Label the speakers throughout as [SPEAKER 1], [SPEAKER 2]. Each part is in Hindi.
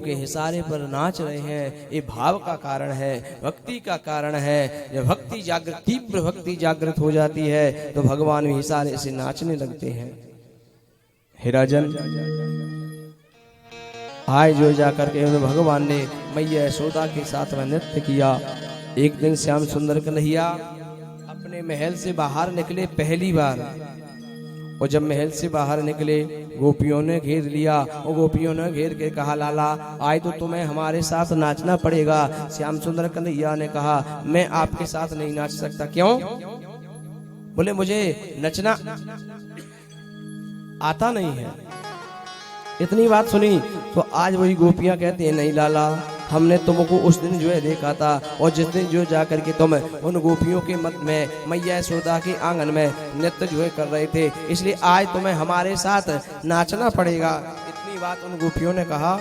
[SPEAKER 1] के इशारे पर नाच रहे हैं, ये भाव का कारण है, भक्ति का कारण है। जब भक्ति जागृत, तीव्र भक्ति जागृत हो जाती है तो भगवान भी इशारे से नाचने लगते हैं। हे राजन, आए जो जाकर के उन्हें भगवान ने मैया यशोदा के साथ में नृत्य किया। एक दिन श्याम सुंदर कन्हैया अपने महल से बाहर निकले पहली बार, और जब महल से बाहर निकले गोपियों ने घेर लिया, और गोपियों ने घेर के कहा, लाला आज तो तुम्हें हमारे साथ नाचना पड़ेगा। श्याम सुंदर कन्हैया ने कहा, मैं आपके साथ नहीं नाच सकता। क्यों? बोले मुझे नचना आता नहीं है। इतनी बात सुनी तो आज वही गोपियां कहती हैं, नहीं लाला, हमने तुमको उस दिन जो है देखा था, और जिस दिन जो जाकर के तुम उन गोपियों के मत में मैया यशोदा के आंगन में नृत्य जो है कर रहे थे, इसलिए आज तुम्हें हमारे साथ नाचना पड़ेगा। इतनी बात उन गोपियों ने कहा।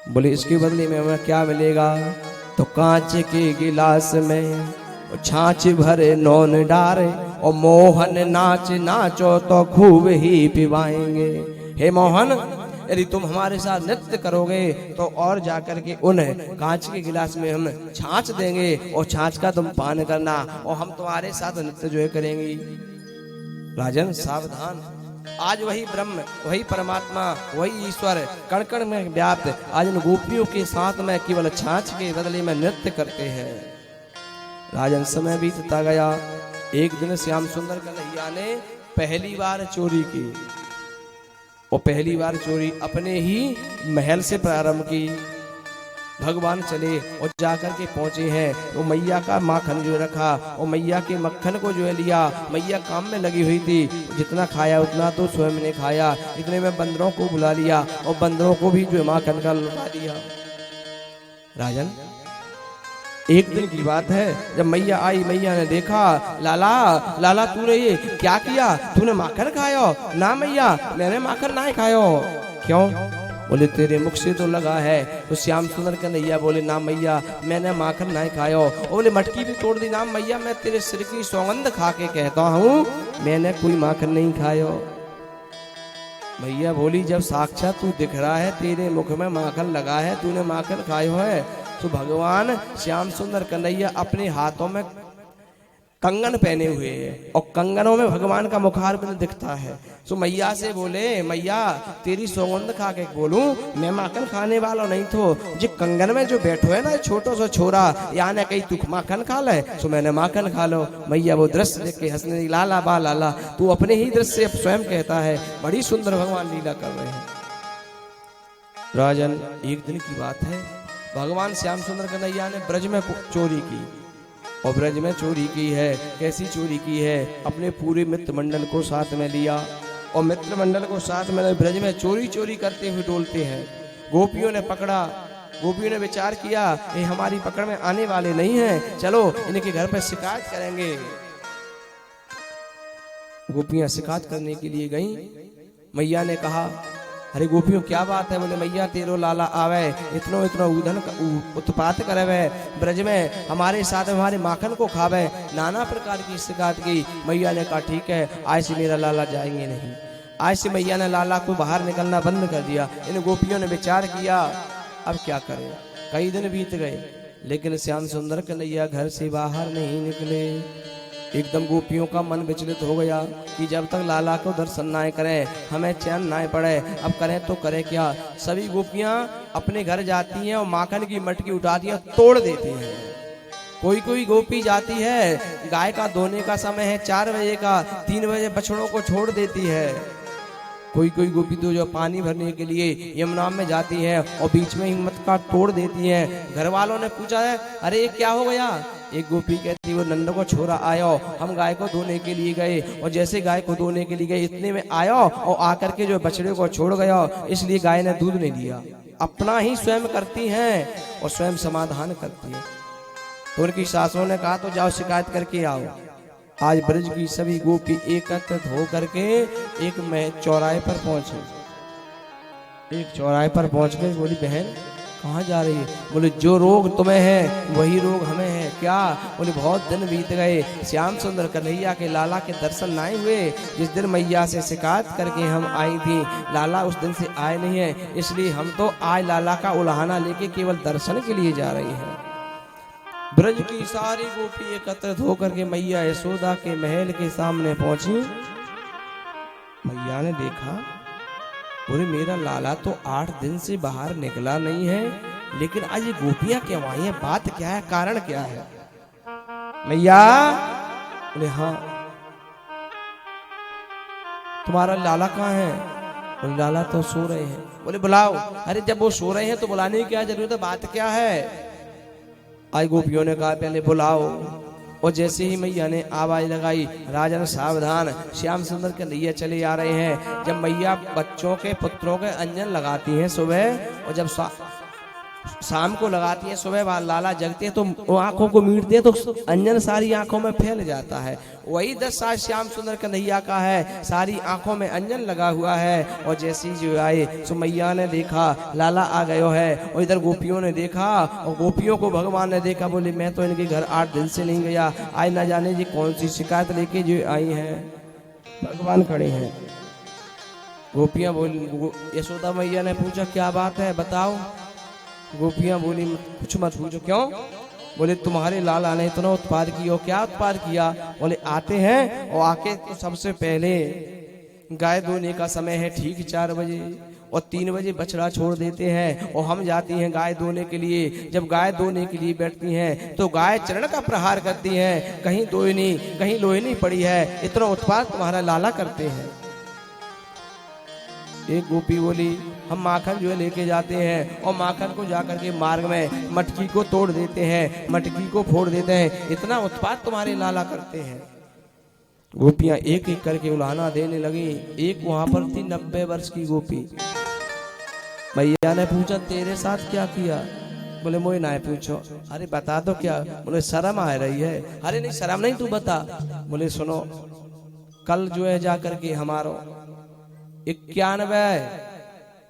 [SPEAKER 1] बोले इसके बदले में हमें क्या मिलेगा? तो कांच के गिलास में छाछ भरे नौन डारे, और मोहन नाच नाचो तो खूब ही पिवाएंगे। हे मोहन, यदि तुम हमारे साथ नृत्य करोगे तो और जाकर के उन कांच के गिलास में हम छाछ देंगे, और छाछ का तुम पान करना, और हम तुम्हारे साथ नृत्य जो है करेंगे। राजन सावधान, आज वही ब्रह्म, वही परमात्मा, वही ईश्वर कण कण में व्याप्त आज उन गोपियों के साथ में केवल छाछ के बदले में नृत्य करते हैं। राजन समय बीतता गया। एक दिन श्याम सुंदर कन्हैया ने पहली बार चोरी की, और पहली बार चोरी अपने ही महल से प्रारंभ की। भगवान चले और जाकर के पहुंचे हैं, वो मैया का माखन जो रखा, और मैया के मक्खन को जो है लिया। मैया काम में लगी हुई थी, जितना खाया उतना तो स्वयं ने खाया। इतने में बंदरों को बुला लिया, और बंदरों को भी जो है माखन का लुटा दिया। राजन, एक दिन की बात है, जब मैया आई, मैया ने देखा, लाला लाला तूने ये क्या किया? तूने माखन खायो? ना मैया, मैंने माखन ना खायो। क्यों? बोले तेरे मुख से तो लगा है। तो श्याम सुंदर कन्हैया बोले, ना मैया, मैंने माखन नहीं खायो। बोले मटकी भी तोड़ दी। ना मैया, मैं तेरे सिर की सौगंध खा के कहता हूँ, मैंने कोई माखन नहीं खायो। मैया बोली, जब साक्षात तू दिख रहा है, तेरे मुख में माखन लगा है, तूने माखन खायो है। तो भगवान श्याम सुंदर कन्हैया अपने हाथों में कंगन पहने हुए हैं, और कंगनों में भगवान का मुखारबिंद दिखता है। तो मैया से बोले, मैया तेरी सौगंध खा के बोलूं, मैं माखन खाने वाला नहीं तो जो कंगन में जो बैठो है ना छोटो सा छोरा, यानी कहीं तू माखन खा ले, तो मैंने माखन खा लो। मैया वो दृश्य देख के हंसने लगी, लाला बा लाला, तू अपने ही दृश्य से स्वयं कहता है, बड़ी सुंदर भगवान लीला कर रहे हैं। राजन, एक दिन की बात है, भगवान श्याम सुंदर कन्हैया ने ब्रज में चोरी की, और ब्रज में चोरी की है। कैसी चोरी की है? अपने पूरे मित्र मंडल को साथ में लिया, और मित्र मंडल को साथ में ब्रज में चोरी चोरी करते हुए डोलते हैं। गोपियों ने पकड़ा, गोपियों ने विचार किया, ये हमारी पकड़ में आने वाले नहीं हैं, चलो इनके घर पर शिकायत करेंगे। गोपियां शिकायत करने के लिए गईं। मैया ने कहा, अरे गोपियों क्या बात है? बोले मैया तेरो लाला आवे, इतनो इतनो उधन उत्पात करे, ब्रज में हमारे साथ हमारे माखन को खावे, नाना प्रकार की शिकायत की। मैया ने कहा ठीक है, आज से मेरा लाला जाएंगे नहीं। आज से मैया ने लाला को बाहर निकलना बंद कर दिया। इन गोपियों ने विचार किया, अब क्या करें? कई दिन बीत गए, लेकिन श्याम सुंदर कन्हैया घर से बाहर नहीं निकले। एकदम गोपियों का मन विचलित हो गया कि जब तक लाला को दर्शन ना करें हमें चैन ना पड़े, अब करें तो करें क्या। सभी गोपियां अपने घर जाती हैं और माखन की मटकी उठाती हैं, तोड़ देती हैं। कोई कोई गोपी जाती है, गाय का धोने का समय है 4 बजे का, 3 बजे बछड़ों को छोड़ देती है। कोई कोई गोपी तो जो पानी भरने के लिए यमुना में जाती है और बीच में हिम्मत का तोड़ देती है। घर वालों ने पूछा है, अरे क्या हो गया? एक गोपी कहती, वो नंद को छोरा आयो, हम गाय को धोने के लिए गए, और जैसे गाय को धोने के लिए गए इतने में आयो और आकर के जो बछड़े को छोड़ गया, इसलिए गाय ने दूध नहीं दिया। अपना ही स्वयं करती हैं और स्वयं समाधान करती है। तो उनकी सासों ने कहा, तो जाओ शिकायत करके आओ। आज ब्रज की सभी गोपी एकत्रित हो करके एक चौराहे पर पहुंचे। एक चौराहे पर पहुंच गए, बोली बहन कहाँ जा रही है? बोले जो रोग तुम्हें है वही रोग हमें है। क्या? बोले बहुत दिन बीत गए, श्याम सुंदर कन्हैया के लाला के दर्शन नहीं हुए। जिस दिन मैया से शिकायत करके हम आई थी, लाला उस दिन से आए नहीं है, इसलिए हम तो आज लाला का उल्हाना लेके केवल दर्शन के लिए जा रही हैं। ब्रज की सारी गोपी एकत्रित होकर के मैया यशोदा के महल के सामने पहुंची। मैया ने देखा, बोले मेरा लाला तो 8 दिन से बाहर निकला नहीं है, लेकिन आज ये गोपियां क्यों आई हैं? बात क्या है? कारण क्या है? मैया बोले हाँ। तुम्हारा लाला कहाँ है? बोले लाला तो सो रहे हैं। बोले बुलाओ। अरे जब वो सो रहे हैं तो बुलाने की क्या जरूरत है? बात क्या है? आज गोपियों ने कहा पहले बुलाओ। और जैसे ही मैया ने आवाज लगाई, राजन सावधान, श्याम सुंदर कन्हैया चले आ रहे हैं। जब मैया बच्चों के पुत्रों के अंजन लगाती हैं सुबह, और जब शाम को लगाती है, सुबह लाला जगते हैं तो वो आंखों को मीटते हैं तो अंजन सारी आंखों में फैल जाता है। वही 10 साल श्याम सुंदर कन्हैया का है, सारी आंखों में अंजन लगा हुआ है। और जैसे ही जो आए सो मैया ने देखा लाला आ गयो है, और इधर गोपियों ने देखा, और गोपियों को भगवान ने देखा। बोले मैं तो इनके घर 8 दिन से नहीं गया, आज ना जाने जी कौन सी शिकायत लेके जो आई हैं। भगवान खड़े हैं। गोपियां बोली, यशोदा मैया ने पूछा क्या बात है बताओ। गोपियां बोली कुछ मत पूछो। क्यों? बोले तुम्हारे लाला ने इतना उत्पाद किया। क्या उत्पाद किया? बोले आते हैं और आके तो सबसे पहले गाय धोने का समय है ठीक 4 बजे, और 3 बजे बछड़ा छोड़ देते हैं, और हम जाती हैं गाय धोने के लिए। जब गाय धोने के लिए बैठती हैं तो गाय चरण का प्रहार करती हैं, कहीं दोहिनी कहीं लोहिनी पड़ी है। इतना उत्पाद तुम्हारा लाला करते हैं। एक गोपी बोली हम माखन जो है लेके जाते हैं, और माखन को जाकर के मार्ग में मटकी को तोड़ देते हैं, मटकी को फोड़ देते हैं। इतना उत्पात तुम्हारे लाला करते हैं। गोपियां एक एक करके उल्हाना देने लगी। एक वहां पर थी 90 वर्ष की गोपी। मैया ने पूछा तेरे साथ क्या किया? बोले मोए ना पूछो। अरे बता दो क्या? बोले शर्म आ रही है। अरे नहीं शर्म नहीं, तू बता। बोले सुनो, कल जो है जाकर के हमारा 91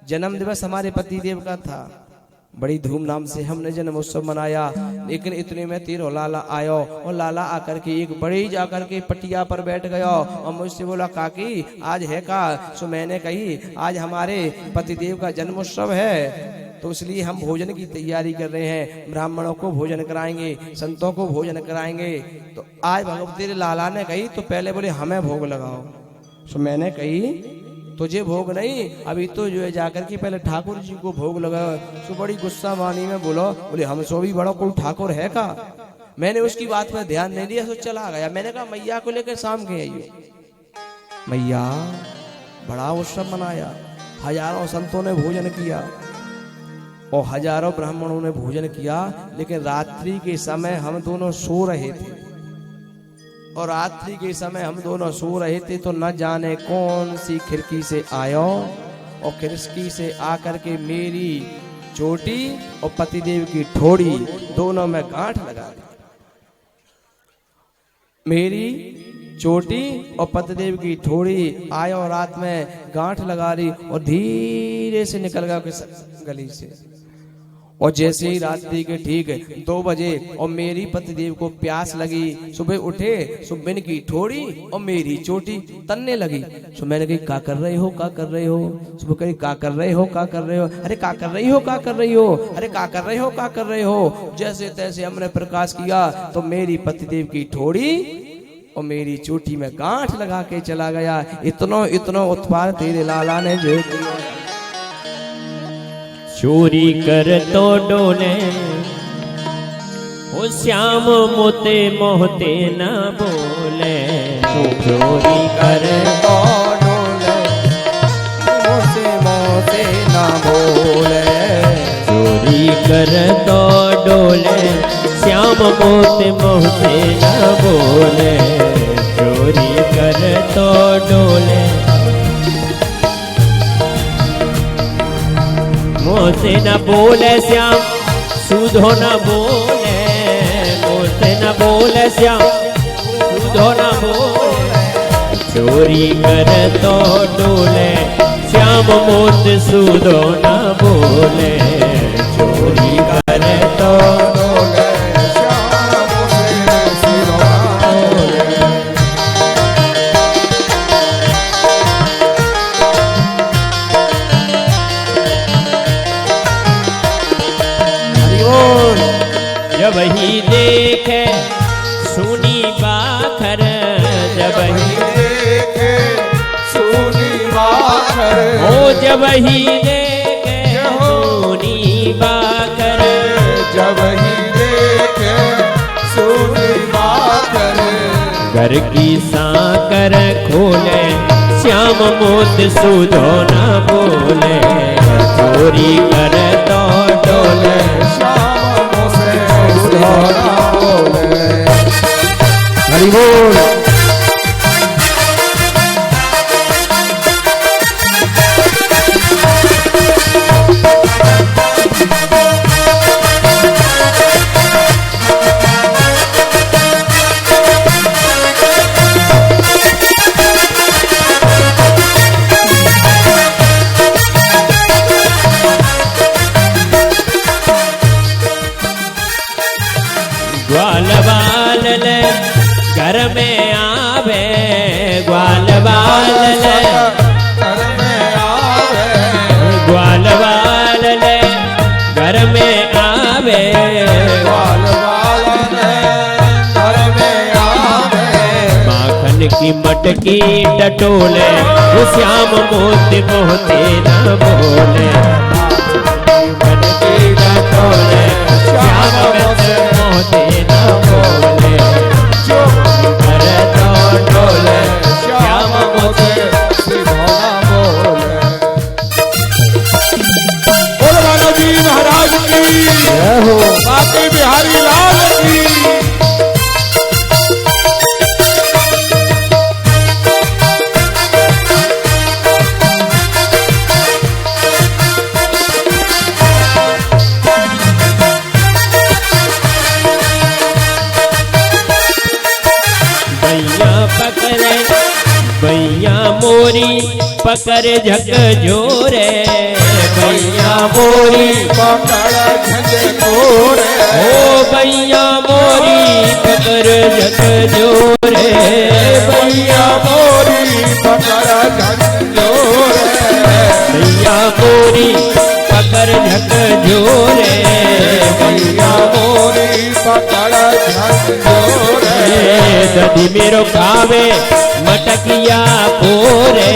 [SPEAKER 1] जन्म दिवस हमारे पति देव का था। बड़ी धूमधाम से हमने जन्म उत्सव मनाया, लेकिन इतने में तेरो लाला आयो, और लाला आकर के एक बड़ी जाकर के पटिया पर बैठ गया, और मुझसे बोला काकी आज है का? सो मैंने कही आज हमारे पतिदेव का जन्म उत्सव है, तो इसलिए हम भोजन की तैयारी कर रहे हैं। ब्राह्मणों को भोजन कराएंगे, संतों को भोजन कराएंगे। तो आज भगवती लाला ने कही तो पहले बोले हमें भोग लगाओ। सो मैंने कही तुझे भोग नहीं, अभी तो जो है जाकर के पहले ठाकुर जी को भोग लगाओ। सो बड़ी गुस्सा मानी में बोलो, बोले हमसे भी बड़ा कोई ठाकुर है का? मैंने उसकी बात पर ध्यान नहीं दिया, सो चला गया। मैंने कहा मैया को लेकर शाम के आइए। मैया बड़ा उत्सव मनाया, हजारों संतों ने भोजन किया और हजारों ब्राह्मणों ने भोजन किया, लेकिन रात्रि के समय हम दोनों सो रहे थे। और रात्रि के समय हम दोनों सो रहे थे तो न जाने कौन सी खिड़की से आयो, और खिड़की से आकर के मेरी चोटी और पतिदेव की ठोड़ी दोनों में गांठ लगा दी। मेरी चोटी और पतिदेव की ठोड़ी आयो रात में गांठ लगा दी, और धीरे से निकल गया गली से। और जैसे ही रात्रि के ठीक 2 बजे और मेरी पतिदेव को प्यास लगी, सुबह उठे, सुबिन की ठोड़ी और मेरी चोटी तनने लगी। सो मैंने कही क्या कर रहे हो, क्या कर रहे हो? सुबह कही क्या कर रहे हो, क्या कर रहे हो? अरे क्या कर रही हो, क्या कर रही हो? अरे क्या कर रहे हो, क्या कर रहे हो? जैसे तैसे हमने प्रकाश किया तो मेरी पतिदेव की ठोड़ी और मेरी चोटी में गांठ लगा के चला गया। इतना उत्पाद तेरे लाला ने जो किया।
[SPEAKER 2] चोरी कर तो डोले ओ श्याम मोते मोहते न बोले, चोरी कर तो डोले मोते मोते न बोले, चोरी कर तो डोले श्याम मोते मोहते न बोले, चोरी कर तो डोले मोसे न बोले श्याम सुधो न बोले, मोसे न बोले श्याम सुधो न बोले, चोरी कर तो डोले श्याम मोत सुधो न बोले, जब ही देखे सुनी बाखर, जब ही
[SPEAKER 3] देखे सुनी बाखर,
[SPEAKER 2] ओ जब ही देखे सुनी बाखर,
[SPEAKER 3] जब ही देखे सुनी बाखर,
[SPEAKER 2] घर की साकर खोले श्याम मोत सुधो न बोले, चोरी कर तो डोले
[SPEAKER 3] श्याम मोसे सुधो न बोले। हरि बोल।
[SPEAKER 2] ग्वाल बाल ले घर में आवे, ग्वाल बाल ले
[SPEAKER 3] घर में आवे,
[SPEAKER 2] ग्वाल बाल ले घर में आवे,
[SPEAKER 3] ग्वाल बालन घर में आवे,
[SPEAKER 2] माखन की मटकी टटोले वो श्याम मोती मोती न बोले, माखन की टटोले श्याम मोती न बोले, घर तो डोले
[SPEAKER 3] श्याम मोसे सुधो न बोले। बोल मानो जी महाराज की जय हो, बाकी बिहारी लाल की।
[SPEAKER 2] भैया पकड़े भैया मोरी पकड़े झक जोरे, भैया मोरी
[SPEAKER 3] पकड़ झंझे कोरे,
[SPEAKER 2] ओ भैया मोरी पकड़ झक जोरे,
[SPEAKER 3] भैया मोरी पकड़ झंझोरे,
[SPEAKER 2] भैया मोरी पकड़ झक जोरे,
[SPEAKER 3] भैया मोरी पकड़ झंझोरे,
[SPEAKER 2] दही मेरो खावे मटकिया पोरे,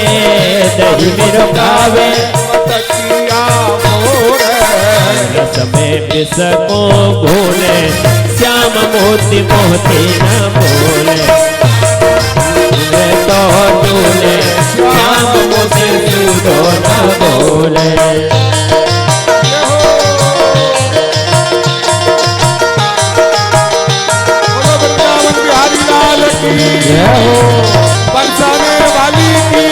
[SPEAKER 2] दही मेरो खावे
[SPEAKER 3] मटकिया मोरे,
[SPEAKER 2] रस में विष को घोले श्याम मोती मोती न बोले, तो डोले श्याम मोती सुधो न बोले।
[SPEAKER 3] बोलो वृंदावन बिहारी लाल की जय हो, बरसाने वाली की।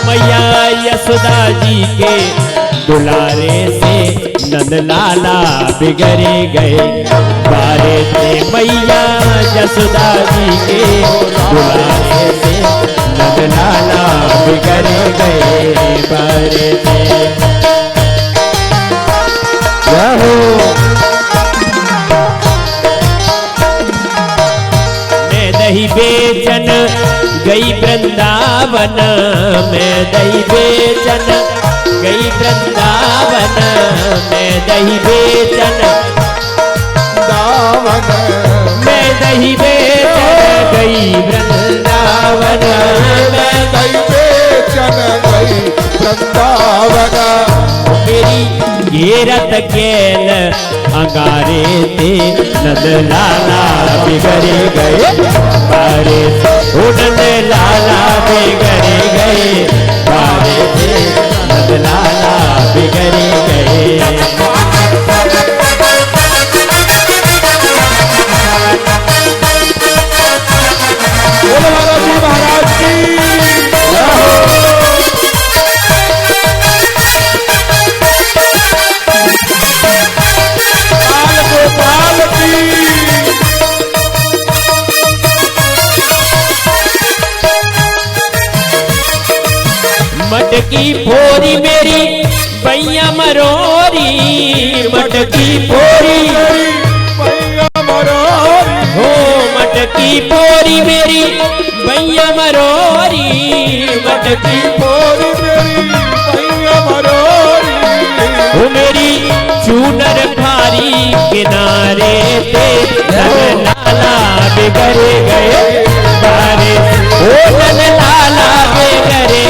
[SPEAKER 2] मैया यशोदा जी के दुलारे से नंद लाला बिगड़े गए, बारे थे मैया यशोदा जी के दुलारे से नंद लाला बिगड़े गए, बारे थे।
[SPEAKER 3] जय हो,
[SPEAKER 2] मैं दही बेचन गई वृंदावन, मैं दही बेचन गई वृंदावन, मैं दही बेचन
[SPEAKER 3] दावन,
[SPEAKER 2] मैं दही बेचन गई वृंदावन, मैं
[SPEAKER 3] दही बेचन गई वृंदावन,
[SPEAKER 2] मेरी घेरत केल अंगारे थे नंद लाला बिगड़े गए, बारे नंद लाला बिगड़े गए, बारे थे नंद लाला बिगड़े गए।
[SPEAKER 3] बोलो महाराज जी महाराज की जय हो, बाल गोपाल की।
[SPEAKER 2] मटकी फोरी मेरी भैया मरोरी, मटकी फोरी
[SPEAKER 3] भैया मरोरी,
[SPEAKER 2] हो मटकी फोरी मेरी भैया मरोरी, मटकी
[SPEAKER 3] फोरी मेरी भैया मरोरी,
[SPEAKER 2] वो मेरी चूनर भारी किनारे पे नन लाला बिगड़ गए बारिश, ओ नन लाला बिगड़ गए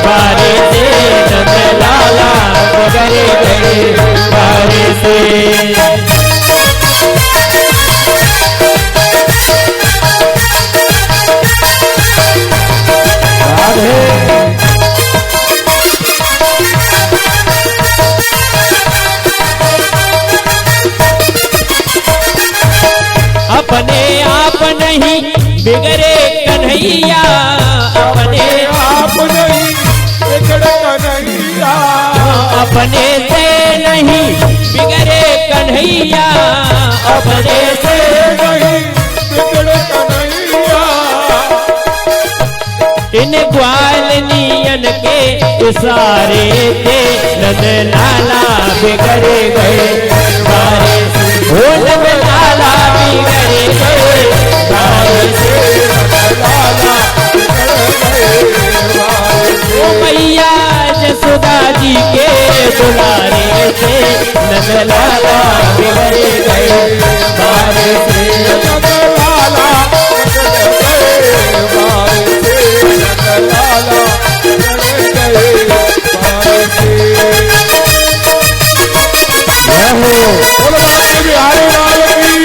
[SPEAKER 2] बारिश, नन लाला बिगड़ गए बारिश। अपने आप नहीं बिगड़े कन्हैया, अपने
[SPEAKER 3] आप नहीं बिगड़े कन्हैया,
[SPEAKER 2] अपने से नहीं बिगड़े कन्हैया, अपने से
[SPEAKER 3] नहीं बिगड़े कन्हैया,
[SPEAKER 2] इन ग्वालनियन के इशारे से नंद लाला बिगड़ गए बारिश, ओ नंद लाला बिगड़ गए बारिश,
[SPEAKER 3] लाला
[SPEAKER 2] ओ मैया जसोदा जी के दुलारे से नंद लाला बिगड़ गए बारिश,
[SPEAKER 3] लाला बिहारी लाल की।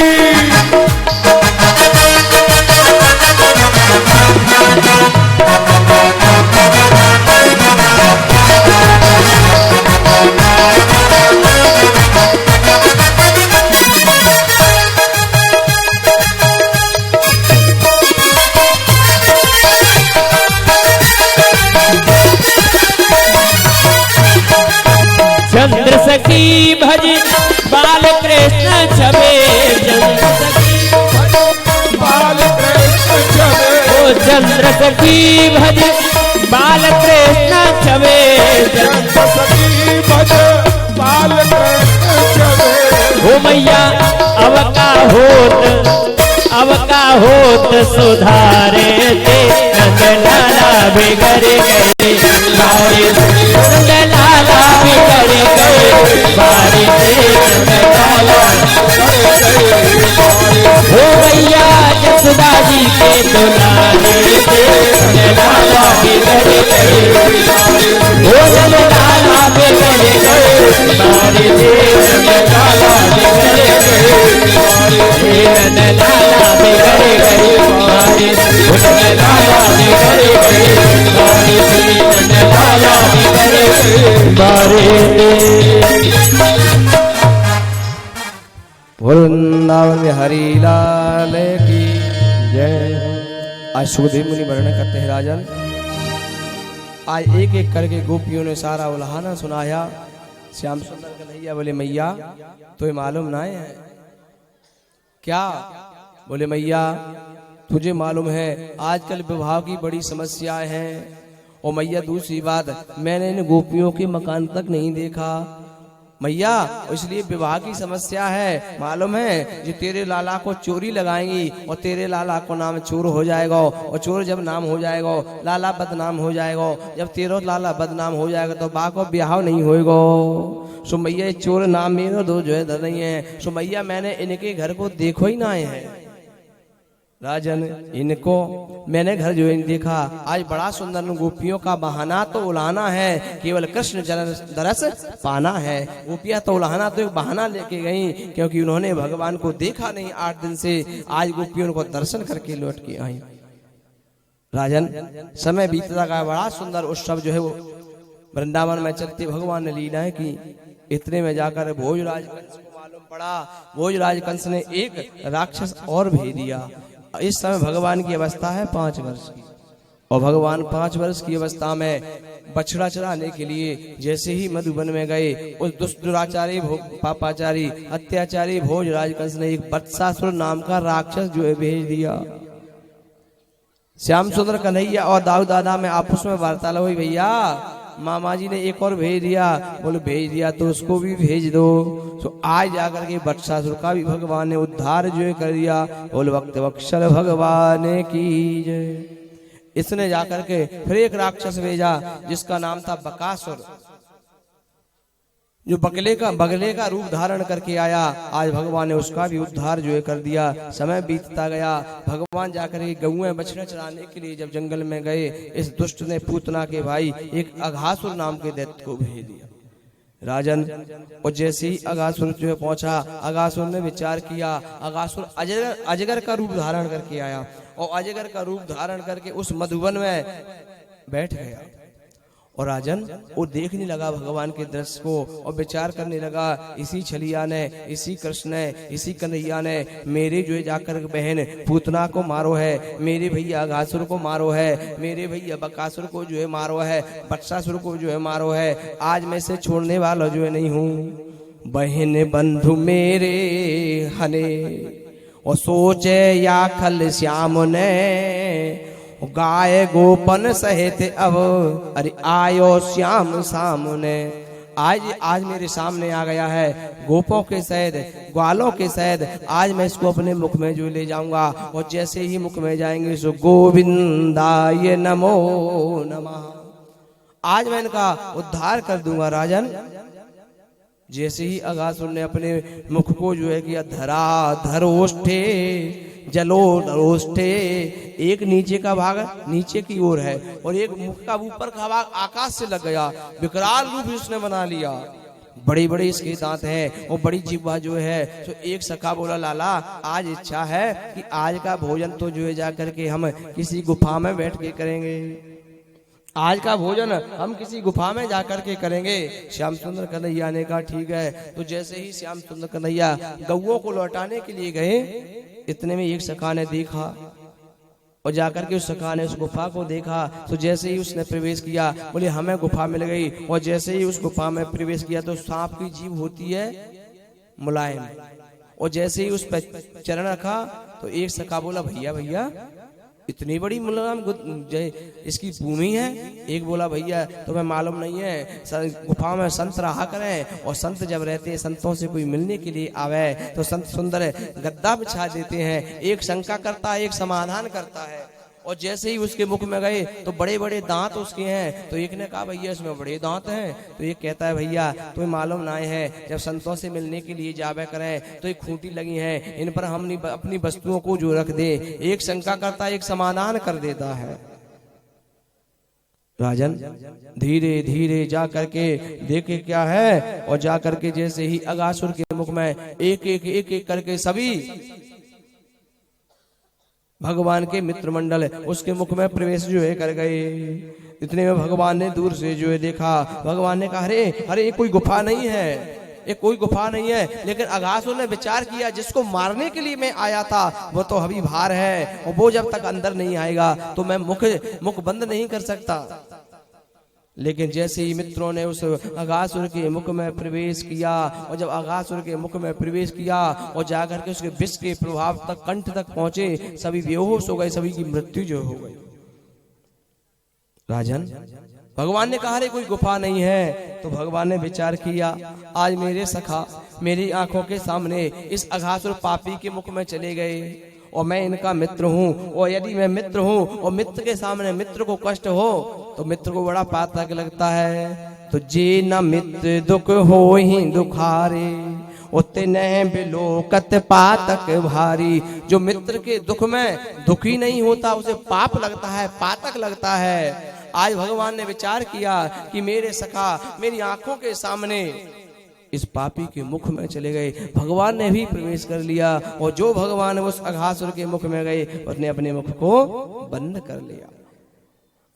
[SPEAKER 2] चंद्र सखी भज बाल कृष्ण छबे, चंद्र सखी
[SPEAKER 3] बाल कृष्ण छबे,
[SPEAKER 2] ओ चंद्र सखी भज बाल कृष्ण छबे,
[SPEAKER 3] चंद्र सखी भज बाल कृष्ण छबे,
[SPEAKER 2] ओ मैया अब का होत सुधारे थे नंद लाला बिगड़ गए बारिश, नंद लाला बिगड़ गए बारिश, नंद लाला ओ मैया जसोदा जी के दुलारे थे नंद लाला बिगड़ गए, ओ नंद लाला बिगड़ गए बारिश, नंद लाला बिगड़ गए, नंद लाला बिगड़ गए बारिश, नंद लाला बिगड़ गए बारिश, नंद लाला बिगड़ गए बारिश।
[SPEAKER 1] वृंदावन में हरि लाल की जय। आज सुखदेव मुनि वर्णन करते हैं राजन, आज एक एक करके गोपियों ने सारा उल्हाना सुनाया। श्याम सुंदर कन्हैया बोले मैया तो मालूम ना है क्या? बोले मैया तुझे मालूम है आजकल विवाह की बड़ी समस्याएं हैं, और मैया दूसरी बात मैंने इन गोपियों के मकान तक नहीं देखा मैया, इसलिए विवाह की समस्या है। मालूम है जो तेरे लाला को चोरी लगाएंगी और तेरे लाला को नाम चोर हो जाएगा, और चोर जब नाम हो जाएगा लाला बदनाम हो जाएगा, जब तेरो लाला बदनाम हो जाएगा तो बा को ब्याह नहीं होएगा। सो मैया चोर नाम मेरे दो जो है नहीं है। सो मैया मैंने इनके घर को देखो ही ना है राजन, इनको मैंने घर जो देखा आज बड़ा सुंदर गोपियों का बहाना तो उलाना है, केवल कृष्ण दरस पाना है। गोपियां तो उलाना तो एक बहाना लेके गई क्योंकि उन्होंने भगवान को देखा नहीं 8 दिन से, आज गोपियों को दर्शन करके लौट के आई। राजन समय बीतता का बड़ा सुंदर उत्सव जो है वो वृंदावन में चलते भगवान ने लीलाएं की। इतने में जाकर भोजराज कंस को मालूम पड़ा, भोजराज कंस ने एक राक्षस और भेज दिया। इस समय भगवान की अवस्था है 5 वर्ष की, और भगवान 5 वर्ष की अवस्था में बछड़ा चराने के लिए जैसे ही मधुबन में गए, उस दुराचारी पापाचारी अत्याचारी भोजराज कंस ने एक वत्सासुर नाम का राक्षस जो है भेज दिया। श्याम सुंदर कन्हैया और दाऊ दादा में आपस में वार्तालाप हुई। भैया मामा जी ने एक और भेज दिया, बोले भेज दिया तो उसको भी भेज दो। तो आज जाकर के बत्सासुर का भी भगवान ने उद्धार जो है कर दिया। बोल वक्त वक्षल भगवान की जय। इसने जाकर के फिर एक राक्षस भेजा जिसका नाम था बकासुर, जो बगले का रूप धारण करके आया। आज भगवान ने उसका भी उद्धार जो है कर दिया। समय बीतता गया, भगवान जाकर के गौएं बछड़े चराने के लिए जब जंगल में गए, इस दुष्ट ने पूतना के भाई एक अघासुर नाम के दैत्य को भेज दिया। राजन, और जैसे ही अघासुर जो है पहुंचा, अघासुर ने विचार किया। अघासुर अजगर का रूप धारण करके आया और अजगर का रूप धारण करके उस मधुवन में बैठ गया। और राजन वो देखने लगा भगवान के दृश्य को और विचार करने लगा, इसी छलिया ने, इसी कृष्ण ने, इसी कन्हैया ने मेरे जो है जाकर बहन पूतना को मारो है, मेरे भैया अघासुर को मारो है, मेरे भैया बकासुर को जो है मारो है, बत्सासुर को जो है मारो है। आज मैं से छोड़ने वाला जो है नहीं हूँ। बहन बंधु मेरे हने और सोचे या खल श्याम ने, गाय गोपन सहित अब अरे आयो श्याम सामने। आज मेरे सामने आ गया है गोपों के सहित, ग्वालों के सहित। आज मैं इसको अपने मुख में जो ले जाऊंगा और जैसे ही मुख में जाएंगे सो गोविंदाय नमो नमः। आज मैं इनका उद्धार कर दूंगा। राजन, जैसे ही अघासुर ने अपने मुख को जो है किया, धरा धरोष्ठे जलो धरोष्ठे, एक नीचे का भाग नीचे की ओर है और एक मुख का ऊपर का भाग आकाश से लग गया। विकराल रूप उसने बना लिया। बड़े बड़े इसके दांत हैं और बड़ी जिह्वा जो है। तो एक सखा बोला, लाला आज इच्छा है कि आज का भोजन तो जो है जाकर के हम किसी गुफा में बैठ के करेंगे। आज का भोजन हम किसी गुफा में जाकर के करेंगे। श्याम सुंदर कन्हैया ने कहा ठीक है। तो जैसे ही श्याम सुंदर कन्हैया गौओं को लौटाने के लिए गए, इतने में एक सखा ने देखा और जाकर के उस सखा ने उस गुफा को देखा। तो जैसे ही उसने प्रवेश किया, बोले हमें गुफा मिल गई। और जैसे ही उस गुफा में प्रवेश किया तो सांप की जीभ होती है मुलायम, और जैसे ही उस पर चरण रखा तो एक सखा बोला, भैया भैया इतनी बड़ी मुलायम इसकी भूमि है। एक बोला, भैया तुम्हें मालूम नहीं है, गुफा में संत रहा करें और संत जब रहते हैं, संतों से कोई मिलने के लिए आवे तो संत सुंदर गद्दा बिछा देते हैं। एक शंका करता है, एक समाधान करता है। और जैसे ही उसके मुख में गए तो बड़े बड़े दांत उसके हैं। तो एक ने कहा, भैया इसमें बड़े दांत हैं। तो एक कहता है, भैया तुम्हें मालूम ना है, जब संतों से मिलने के लिए जावे करें तो एक खूंटी लगी है, इन पर हम अपनी वस्तुओं को जो रख दे। एक शंका करता है, एक समाधान कर देता है। राजन धीरे धीरे जा करके देखे क्या है, और जा करके जैसे ही अघासुर के मुख में एक एक करके सभी भगवान के मित्र मंडल उसके मुख में प्रवेश जो है कर गए। इतने में भगवान ने दूर से जो है देखा। भगवान ने कहा, अरे अरे ये कोई गुफा नहीं है, ये कोई गुफा नहीं है। लेकिन अघासुर ने विचार किया, जिसको मारने के लिए मैं आया था वो तो अभी बाहर है, और वो जब तक अंदर नहीं आएगा तो मैं मुख बंद नहीं कर सकता। लेकिन जैसे ही मित्रों ने उस अघासुर के मुख में प्रवेश किया, और जब अघासुर के मुख में प्रवेश किया और जाकर के उसके विष के प्रभाव तक कंठ तक पहुंचे, सभी बेहोश हो गए, सभी की मृत्यु जो हो गई। राजन, भगवान ने कहा, रे कोई गुफा नहीं है। तो भगवान ने विचार किया, आज मेरे सखा मेरी आंखों के सामने इस अघासुर पापी के मुख में चले गए और मैं इनका मित्र हूँ, और यदि मैं मित्र हूँ और मित्र के सामने मित्र को कष्ट हो तो मित्र को बड़ा पातक लगता है। तो जे न मित्र दुख हो ही दुखारे, उतने बिलोकत पातक भारी। जो मित्र के दुख में दुखी नहीं होता उसे पाप लगता है, पातक लगता है। आज भगवान ने विचार किया कि मेरे सखा मेरी आंखों के सामने इस पापी के मुख में चले गए। भगवान ने भी प्रवेश कर लिया, और जो भगवान उस अघासुर के मुख में गए उसने अपने मुख को बंद कर लिया।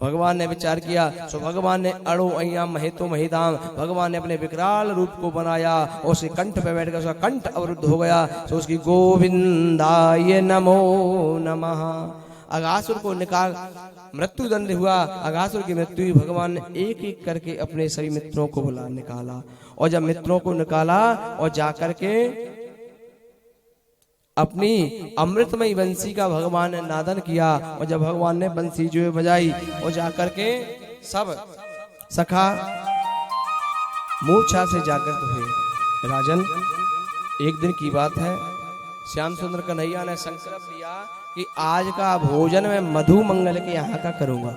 [SPEAKER 1] भगवान ने विचार किया, सो भगवान ने अणु अय्या महितो महिताम, भगवान ने अपने विकराल रूप को बनाया और उसके कंठ पे बैठकर उसका कंठ अवरुद्ध हो गया। तो उसकी गोविंदाय नमो नमः। अघासुर को निकाल मृत्यु दंड हुआ। अघासुर की मृत्यु हुई। भगवान ने एक एक करके अपने सभी मित्रों को बुला निकाला, और जब मित्रों को निकाला और जाकर के अपनी अमृतमयी बंसी का भगवान ने नादन किया। और जब भगवान ने बंसी जो है बजाई और जाकर के सब सखा मूर्छा से जागृत हुए। राजन, एक दिन की बात है, श्याम सुंदर कन्हैया ने संकल्प लिया कि आज का भोजन मैं मधु मंगल के यहाँ का करूंगा।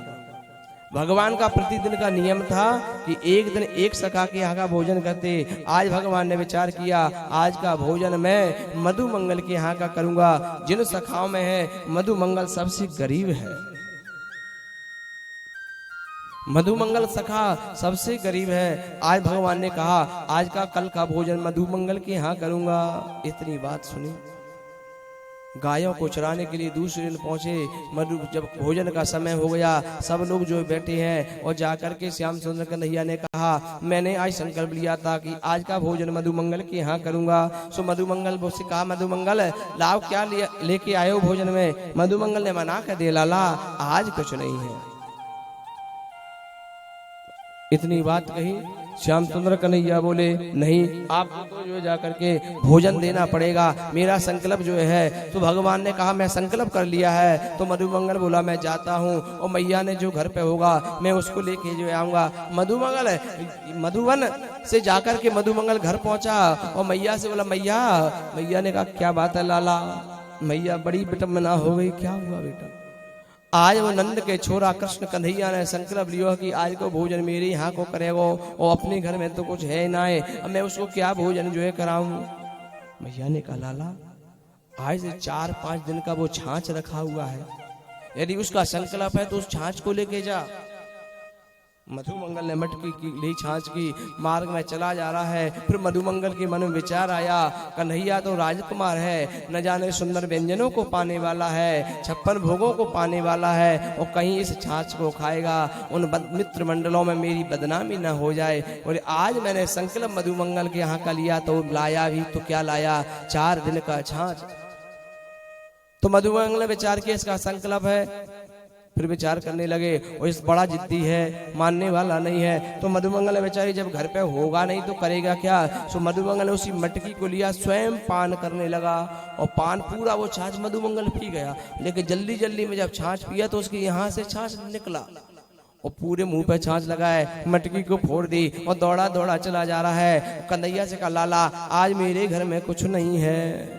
[SPEAKER 1] भगवान का प्रतिदिन का नियम था कि एक दिन एक सखा के यहाँ का भोजन करते। आज भगवान ने विचार किया आज का भोजन मैं मधु मंगल के यहाँ का करूंगा। जिन सखाओं में है मधु मंगल सबसे गरीब है, मधु मंगल सखा सबसे गरीब है। आज भगवान ने कहा आज का कल का भोजन मधु मंगल के यहाँ करूंगा। इतनी बात सुनी, गायों को चराने के लिए दूसरे दिन पहुंचे। मधु जब भोजन का समय हो गया, सब लोग जो बैठे हैं और जाकर के श्याम सुंदर कन्हैया ने कहा मैंने आज संकल्प लिया था कि आज का भोजन मधु मंगल के यहाँ करूंगा। सो मधु मंगल से कहा मधु मंगल लाओ क्या लेके आए हो भोजन में। मधु मंगल ने मना कर दिया लाला आज कुछ नहीं है। इतनी बात कही, श्याम सुंदर कन्हैया बोले नहीं आपको तो जो जाकर के भोजन देना पड़ेगा, मेरा संकल्प जो है। तो भगवान ने कहा मैं संकल्प कर लिया है। तो मधुमंगल बोला मैं जाता हूँ और मैया ने जो घर पे होगा मैं उसको लेके जो आऊंगा। मधुमंगल मधुवन से जाकर के मधुमंगल घर पहुंचा और मैया से बोला मैया। मैया ने कहा क्या बात है लाला। मैया बड़ी विटम्बना हो गई, क्या हुआ बेटा। आज वो नंद के छोरा कृष्ण कन्हैया ने संकल्प लिया कि आज को भोजन मेरे यहाँ को करेगा और अपने घर में तो कुछ है ना है, अब मैं उसको क्या भोजन जो है कराऊं। मैया ने कहा लाला आज से 4-5 दिन का वो छाछ रखा हुआ है, यदि उसका संकल्प है तो उस छाछ को लेके जा। मधुमंगल ने मटकी की ली छाछ की, मार्ग में चला जा रहा है। फिर मधुमंगल के मन में विचार आया कन्हैया तो राजकुमार है, न जाने सुंदर व्यंजनों को पाने वाला है, 56 भोगों को पाने वाला है और कहीं इस छाछ को खाएगा उन मित्र मंडलों में मेरी बदनामी न हो जाए। और आज मैंने संकल्प मधुमंगल के यहाँ का लिया तो लाया भी तो क्या लाया 4 दिन का छाछ। तो मधुमंगल ने विचार किया इसका संकल्प है। फिर विचार करने लगे और इस बड़ा जिद्दी है, मानने वाला नहीं है। तो मधुमंगल ने बेचारी जब घर पे होगा नहीं तो करेगा क्या। सो मधुमंगल ने उसी मटकी को लिया, स्वयं पान करने लगा और पान पूरा वो छाछ मधुमंगल पी गया। लेकिन जल्दी जल्दी में जब छाछ पिया तो उसके यहाँ से छाछ निकला और पूरे मुंह पे छाछ लगाए, मटकी को फोड़ दी और दौड़ा दौड़ा चला जा रहा है। कन्हैया से कहा लाला आज मेरे घर में कुछ नहीं है।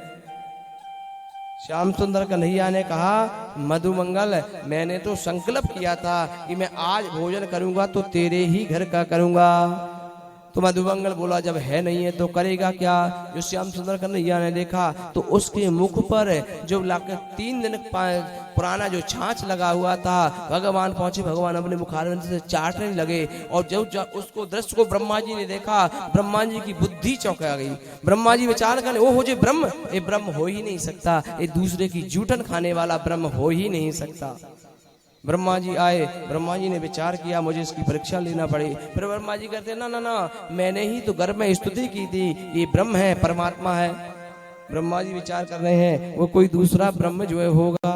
[SPEAKER 1] श्याम सुंदर कन्हैया ने कहा मधुमंगल मैंने तो संकल्प किया था कि मैं आज भोजन करूंगा तो तेरे ही घर का करूंगा। तो मधुमंगल बोला जब है नहीं है तो करेगा क्या। जो श्याम सुंदर कन्हैया ने देखा तो उसके मुख पर जो 3 दिन पुराना जो छाछ लगा हुआ था, भगवान पहुंचे, भगवान अपने मुखारविंद से चाटने लगे। और जब उसको दृश्य को ब्रह्मा जी ने देखा, ब्रह्मा जी की बुद्धि चौंका गई। ब्रह्मा जी विचार कर ओ हो जे ब्रह्म, ये ब्रह्म हो ही नहीं सकता, ये दूसरे की जूठन खाने वाला ब्रह्म हो ही नहीं सकता। ब्रह्मा जी आए, ब्रह्मा जी ने विचार किया मुझे इसकी परीक्षा लेना पड़े। फिर ब्रह्मा जी कहते ना ना ना मैंने ही तो गर्भ में स्तुति की थी, ये ब्रह्म है परमात्मा है। ब्रह्मा जी विचार कर रहे हैं वो कोई दूसरा ब्रह्म जो है होगा।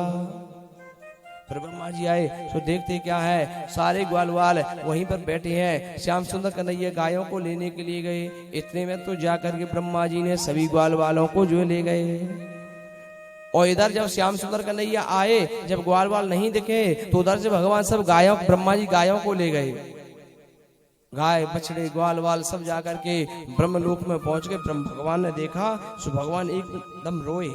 [SPEAKER 1] फिर ब्रह्मा जी आए तो देखते क्या है, सारे ग्वाल वाल वहीं पर बैठे हैं। श्याम सुंदर कन्हैया गायों को लेने के लिए गए। इतने में तो जाकर के ब्रह्मा जी ने सभी ग्वाल वालों को जो ले गए। और इधर जब श्याम सुंदर कन्हैया आए, जब ग्वाल वाल नहीं दिखे तो उधर से भगवान सब गायों ब्रह्मा जी गायों को ले गए। गाय बछड़े ग्वाल वाल सब जाकर के ब्रह्मलोक में पहुंच गए। ब्रह्म भगवान ने देखा सो भगवान एकदम रोए।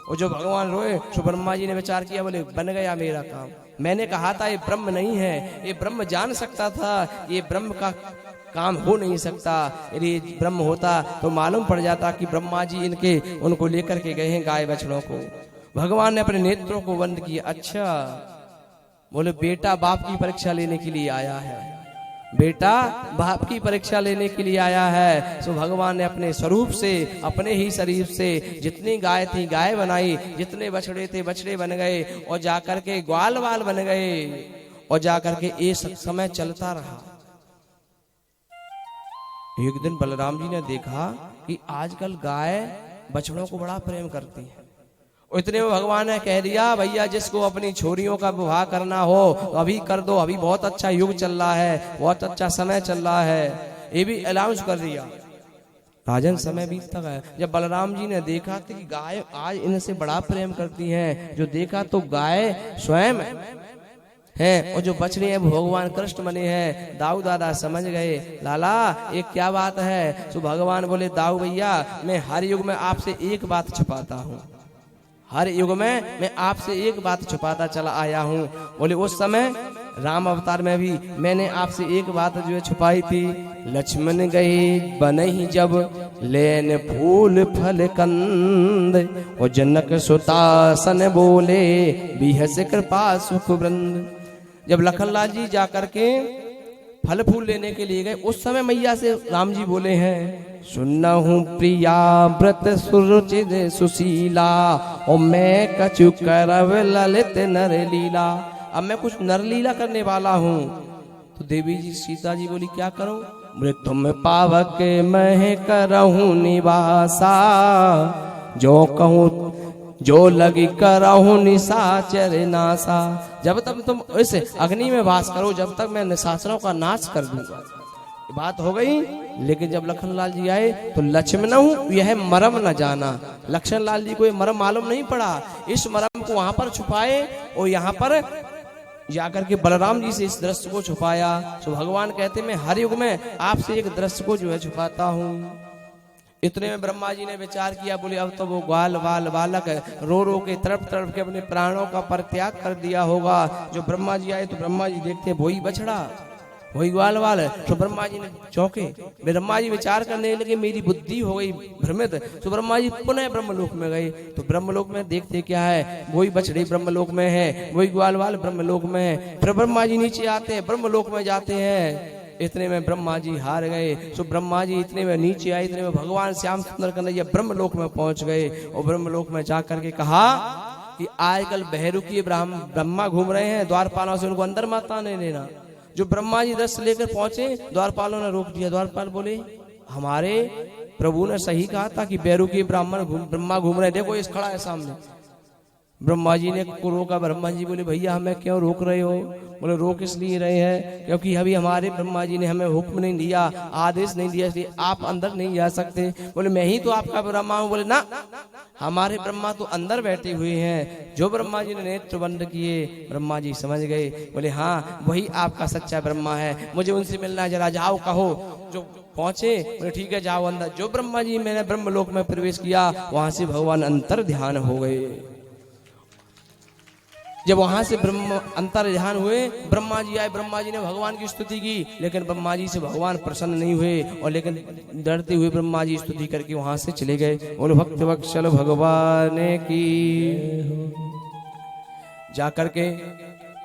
[SPEAKER 1] और जो भगवान रोए सो ब्रह्मा जी ने विचार किया बोले बन गया मेरा काम। मैंने कहा था ये ब्रह्म नहीं है, ये ब्रह्म जान सकता था, ये ब्रह्म का काम हो नहीं सकता। यदि ब्रह्म होता तो मालूम पड़ जाता कि ब्रह्मा जी उनको लेकर के गए हैं गाय बछड़ों को। भगवान ने अपने नेत्रों को बंद किया। अच्छा बोले बेटा बाप की परीक्षा लेने के लिए आया है, बेटा बाप की परीक्षा लेने के लिए आया है। सो भगवान ने अपने स्वरूप से, अपने ही शरीर से जितनी गाय थी गाय बनाई, जितने बछड़े थे बछड़े बन गए और जाकर के ग्वाल वाल बन गए। और जाकर के ये समय चलता रहा। एक दिन बलराम जी ने देखा कि आजकल गाय बछड़ों को बड़ा प्रेम करती है। इतने में भगवान ने कह दिया भैया जिसको अपनी छोरियों का विवाह करना हो तो अभी कर दो, अभी बहुत अच्छा युग चल रहा है, बहुत अच्छा समय चल रहा है। ये भी अनाउंस कर दिया। राजन समय बीतता गया। जब बलराम जी ने देखा कि गाय आज इनसे बड़ा प्रेम करती हैं, जो देखा तो गाय स्वयं है और जो बछड़े हैं भगवान कृष्ण बने हैं। दाऊ दादा समझ गए, लाला ये क्या बात है। तो भगवान बोले, दाऊ भैया मैं हर युग में आपसे एक बात छिपाता हूँ, हर युग में मैं आपसे एक बात छुपाता चला आया हूँ। बोले उस समय राम अवतार में भी मैंने आपसे एक बात जो है छुपाई थी। लक्ष्मण गए बनहि जब लेन फूल फल कंद, और जनक सुतासन बोले बिहस कृपा सुख वृंद। जब लखनलाल जी जाकर के फल फूल लेने के लिए गए, उस समय मैया से राम जी बोले हैं, सुनहु प्रिया व्रत सुरुचिर सुशीला, और मैं कछु करव ललित नर लीला। अब मैं कुछ नर लीला करने वाला हूँ। तो देवी जी सीता जी बोली क्या करूं। बोले तुम पावक मैं करहूं निवासा, जो कहूं जो लगी करहूं निशाचर नासा। जब तक तुम इस अग्नि में वास करो, जब तक मैं निशाचरों का नाश कर दूंगा। बात हो गई। लेकिन जब लखनलाल जी आए तो लक्ष्मण यह मरम न जाना। लक्ष्मणलाल जी को ये मरम मालूम नहीं पड़ा। इस मरम को वहां पर छुपाए और यहाँ पर जाकर के बलराम जी से इस दृश्य को छुपाया। तो भगवान कहते मैं हर युग में आपसे एक दृश्य को जो है छुपाता हूँ। इतने में ब्रह्मा जी ने विचार किया, बोले अब तो वो ग्वाल बाल बालक रो रो के तड़प तड़प के अपने प्राणों का परित्याग कर दिया होगा। जो ब्रह्मा जी आए तो ब्रह्मा जी देखते वही बछड़ा वही ग्वाल वाल। तो ब्रह्मा जी ने चौंके। ब्रह्मा जी विचार करने लगे, मेरी बुद्धि हो गई भ्रमित। तो ब्रह्मा जी पुनः ब्रह्मलोक में गए। तो ब्रह्मलोक में देखते क्या है, वही बछड़ी ब्रह्मलोक में है, वही ग्वाल वाल ब्रह्मलोक में है। फिर ब्रह्मा जी नीचे आते हैं, ब्रह्मलोक में जाते हैं। इतने में ब्रह्मा जी हार गए। तो ब्रह्मा जी इतने में नीचे आए, इतने में भगवान श्याम सुंदर कन्हैया ब्रह्मलोक में पहुंच गए। और ब्रह्मलोक में जाकर के कहा कि आजकल बहरूकी ब्रह्मा घूम रहे हैं, द्वारपालों से उनको अंदर मत आने देना। जो ब्रह्मा जी दृश्य लेकर पहुंचे, द्वारपालों ने रोक दिया। द्वारपाल बोले हमारे प्रभु ने सही कहा था कि बहरूकी ब्रह्मा घूम रहे, देखो इस खड़ा है सामने। ब्रह्मा जी ने को रोका। ब्रह्मा जी बोले भैया हमें क्यों रोक रहे हो। बोले रोक इसलिए रहे हैं क्योंकि अभी हमारे ब्रह्मा जी ने हमें हुक्म नहीं दिया, आदेश नहीं दिया, इसलिए आप अंदर नहीं जा सकते। बोले मैं ही तो आपका ब्रह्मा हूँ। बोले ना, हमारे ब्रह्मा तो अंदर बैठे हुए हैं। जो ब्रह्मा जी ने नेत्र बंद किए, ब्रह्मा जी समझ गए। बोले हाँ वही आपका सच्चा ब्रह्मा है, मुझे उनसे मिलना है, जरा जाओ कहो। जो पहुंचे, बोले ठीक है जाओ अंदर। जो ब्रह्मा जी मैंने ब्रह्मलोक में प्रवेश किया, वहां से भगवान अंतर ध्यान हो गए। जब वहां से ब्रह्म अंतर ध्यान हुए, ब्रह्मा जी आए। ब्रह्मा जी ने भगवान की स्तुति की, लेकिन ब्रह्मा जी से भगवान प्रसन्न नहीं हुए। और लेकिन डरते हुए ब्रह्मा जी स्तुति करके वहां से चले गए। बोले भक्त वत्सल भगवान की। जाकर के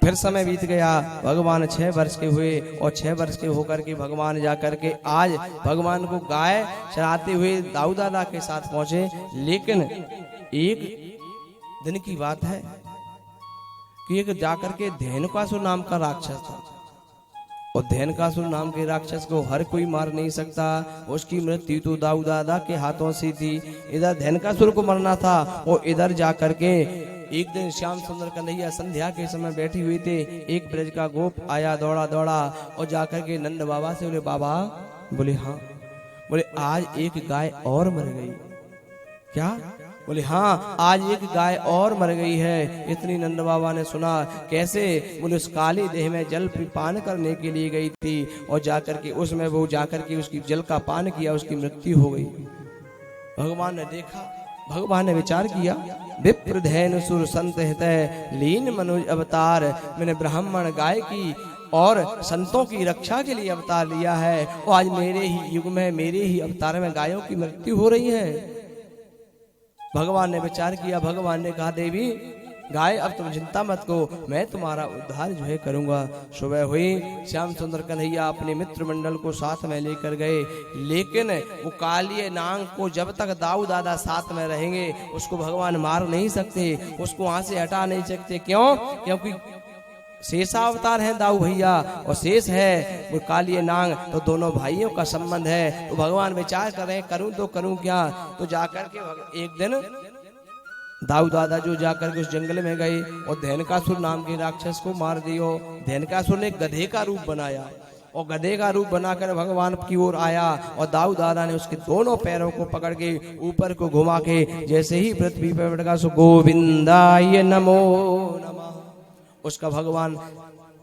[SPEAKER 1] फिर समय बीत गया। भगवान 6 वर्ष के हुए और 6 वर्ष के होकर के भगवान जाकर के आज भगवान को गाय चराते हुए दाऊ दादा के साथ पहुंचे। लेकिन एक दिन की बात है कि एक जाकर के धेनुकासुर नाम का राक्षस था। और धेनुकासुर नाम के राक्षस को हर कोई मार नहीं सकता। उसकी मृत्यु तो दाऊ दादा के हाथों से थी। इधर धेनुकासुर को मरना था और इधर जाकर के एक दिन श्याम सुंदर कन्हैया संध्या के समय बैठी हुई थे। एक ब्रज का गोप आया दौड़ा दौड़ा और जाकर के नंद बाबा से बोले बाबा। बोले हाँ। बोले आज एक गाय और मर गई। क्या? बोले हाँ आज एक गाय और मर गई है। इतनी नंद बाबा ने सुना। कैसे? बोले उस काली देह में जल पान करने के लिए गई थी और जाकर के उसमें वो जाकर के उसकी जल का पान किया, उसकी मृत्यु हो गई। भगवान ने देखा, भगवान ने विचार किया, विप्र धैन सुर संत हितै लीन मनुज अवतार। मैंने ब्राह्मण गाय की और संतों की रक्षा के लिए अवतार लिया है और आज मेरे ही युग में मेरे ही अवतार में गायों की मृत्यु हो रही है। भगवान ने विचार किया। भगवान ने कहा देवी गाय अब तुम चिंता मत को, मैं तुम्हारा उद्धार जो है करूंगा। सुबह हुई, श्याम सुंदर कन्हैया अपने मित्र मंडल को साथ में लेकर गए। लेकिन वो कालिए नांग को जब तक दाऊ दादा साथ में रहेंगे उसको भगवान मार नहीं सकते, उसको वहां से हटा नहीं सकते। क्यों? क्योंकि शेषावतार है दाऊ भैया और शेष है वो कालिए नांग, तो दोनों भाइयों का संबंध है। तो भगवान विचार कर रहे हैं करूं तो करूं क्या। तो जाकर के एक दिन दाऊ दादा जो जाकर के उस जंगल में गए और धेनुकासुर नाम के राक्षस को मार दियो। धेनुकासुर ने गधे का रूप बनाया और गधे का रूप बनाकर भगवान की ओर आया और दाऊ दादा ने उसके दोनों पैरों को पकड़ के ऊपर को घुमा के जैसे ही पृथ्वी पर बैठा सो गोविंदाय नमो नमः उसका भगवान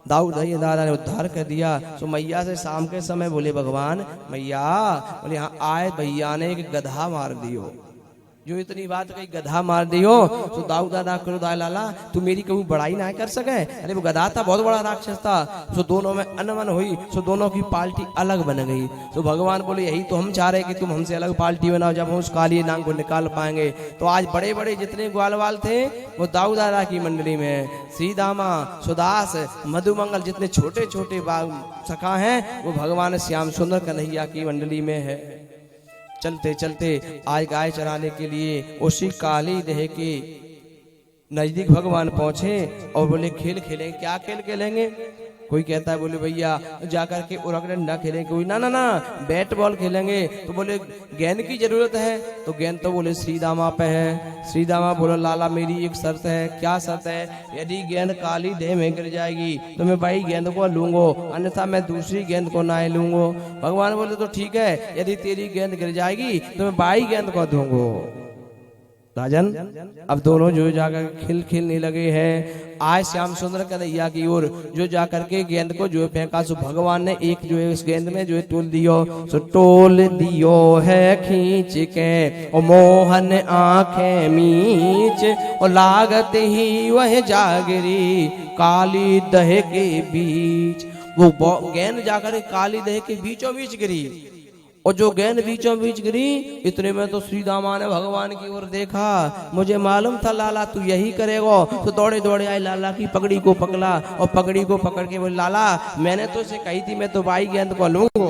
[SPEAKER 1] दाऊ दादा ने उद्धार कर दिया। तो मैया से शाम के समय बोले भगवान मैया बोले यहाँ आए भैया ने एक गधा मार दियो, जो इतनी बात कही गधा मार दियो। तो दाऊ दादा क्रोध आए लाला तू मेरी कभी बड़ाई ना कर सके, अरे वो गधा था बहुत बड़ा राक्षस था। तो दोनों में अनबन हुई, तो दोनों की पार्टी अलग बन गई। तो भगवान बोले यही तो हम चाह रहे कि तुम हमसे अलग पार्टी बनाओ, जब हम उस काली नाग को निकाल पाएंगे। तो आज बड़े बड़े जितने ग्वालवाल थे वो दाऊ दादा की मंडली में, श्री दामा सुदास मधुमंगल जितने छोटे छोटे सखा हैं वो भगवान श्याम सुंदर कन्हैया की मंडली में है। चलते चलते आज गाय चराने के लिए उसी काली देह के नजदीक भगवान पहुंचे और बोले खेल खेलेंगे। क्या खेल खेलेंगे? कोई कहता है बोले भैया जाकर के उरक डंडा खेलेंगे, कोई ना ना ना बैट बॉल खेलेंगे। तो बोले गेंद की जरूरत है, तो गेंद तो बोले श्री दामा पे है। श्री दामा बोले लाला मेरी एक शर्त है। क्या शर्त है? यदि गेंद काली देह में गिर जाएगी तो मैं भाई गेंद को लूंगो, अन्यथा मैं दूसरी गेंद को ना लूंगो। भगवान बोले तो ठीक है, यदि तेरी गेंद गिर जाएगी तो मैं बाई गेंद को दूंगो। राजन अब दोनों जो जाकर खेलने लगे हैं। आज श्याम सुंदर कन्हैया की ओर जो जाकर के गेंद को जो फेंका, सो भगवान ने एक जो है इस गेंद में जो है टोल दियो, सो टोल दियो है खींच के और मोहन आंखें मीच और लागत ही वह जागरी काली दह के बीच। वो गेंद जाकर काली दह के बीचों बीच गिरी, और जो गेंद बीचों बीच गिरी इतने में तो श्री दामा ने भगवान की ओर देखा। मुझे मालूम था लाला तू यही करेगा। तो दौड़े दौड़े आए, लाला की पगड़ी को पकड़ा और पगड़ी को पकड़ के बोले लाला मैंने तो इसे कही थी मैं तो बाई गेंद को लूंगा,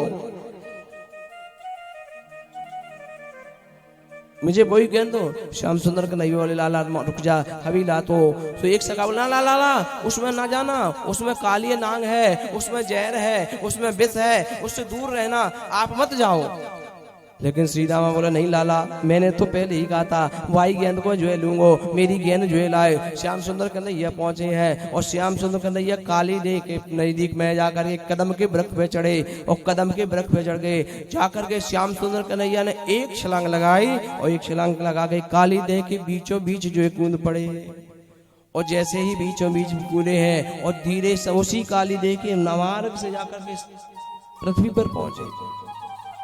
[SPEAKER 1] मुझे वही गेंद दो। श्याम सुंदर कन्हैया बोले लाला रुक जा अभी ला। तो एक सखा बोला ला ला ला उसमें ना जाना, उसमें काली नाग है, उसमें जहर है, उसमें विष है, उससे दूर रहना, आप मत जाओ। लेकिन श्री दामा बोला नहीं लाला मैंने तो पहले ही कहा था वाई गेंद को जो है लूंगो, मेरी गेंद जो है लाए। श्याम सुंदर कन्हैया पहुंचे हैं और श्याम सुंदर कन्हैया काली देह के नजदीक में जाकर के कदम के वृक्ष पे चढ़े और कदम के वृक्ष पे चढ़ गए। जाकर के श्याम सुंदर कन्हैया ने एक छलांग लगाई और एक छलांग लगा के काली देह के बीचों बीच जो है कूद पड़े। और जैसे ही बीचों बीच कूदे हैं और धीरे से उसी काली देह के नवार्ग से जाकर के पृथ्वी पर पहुंचे।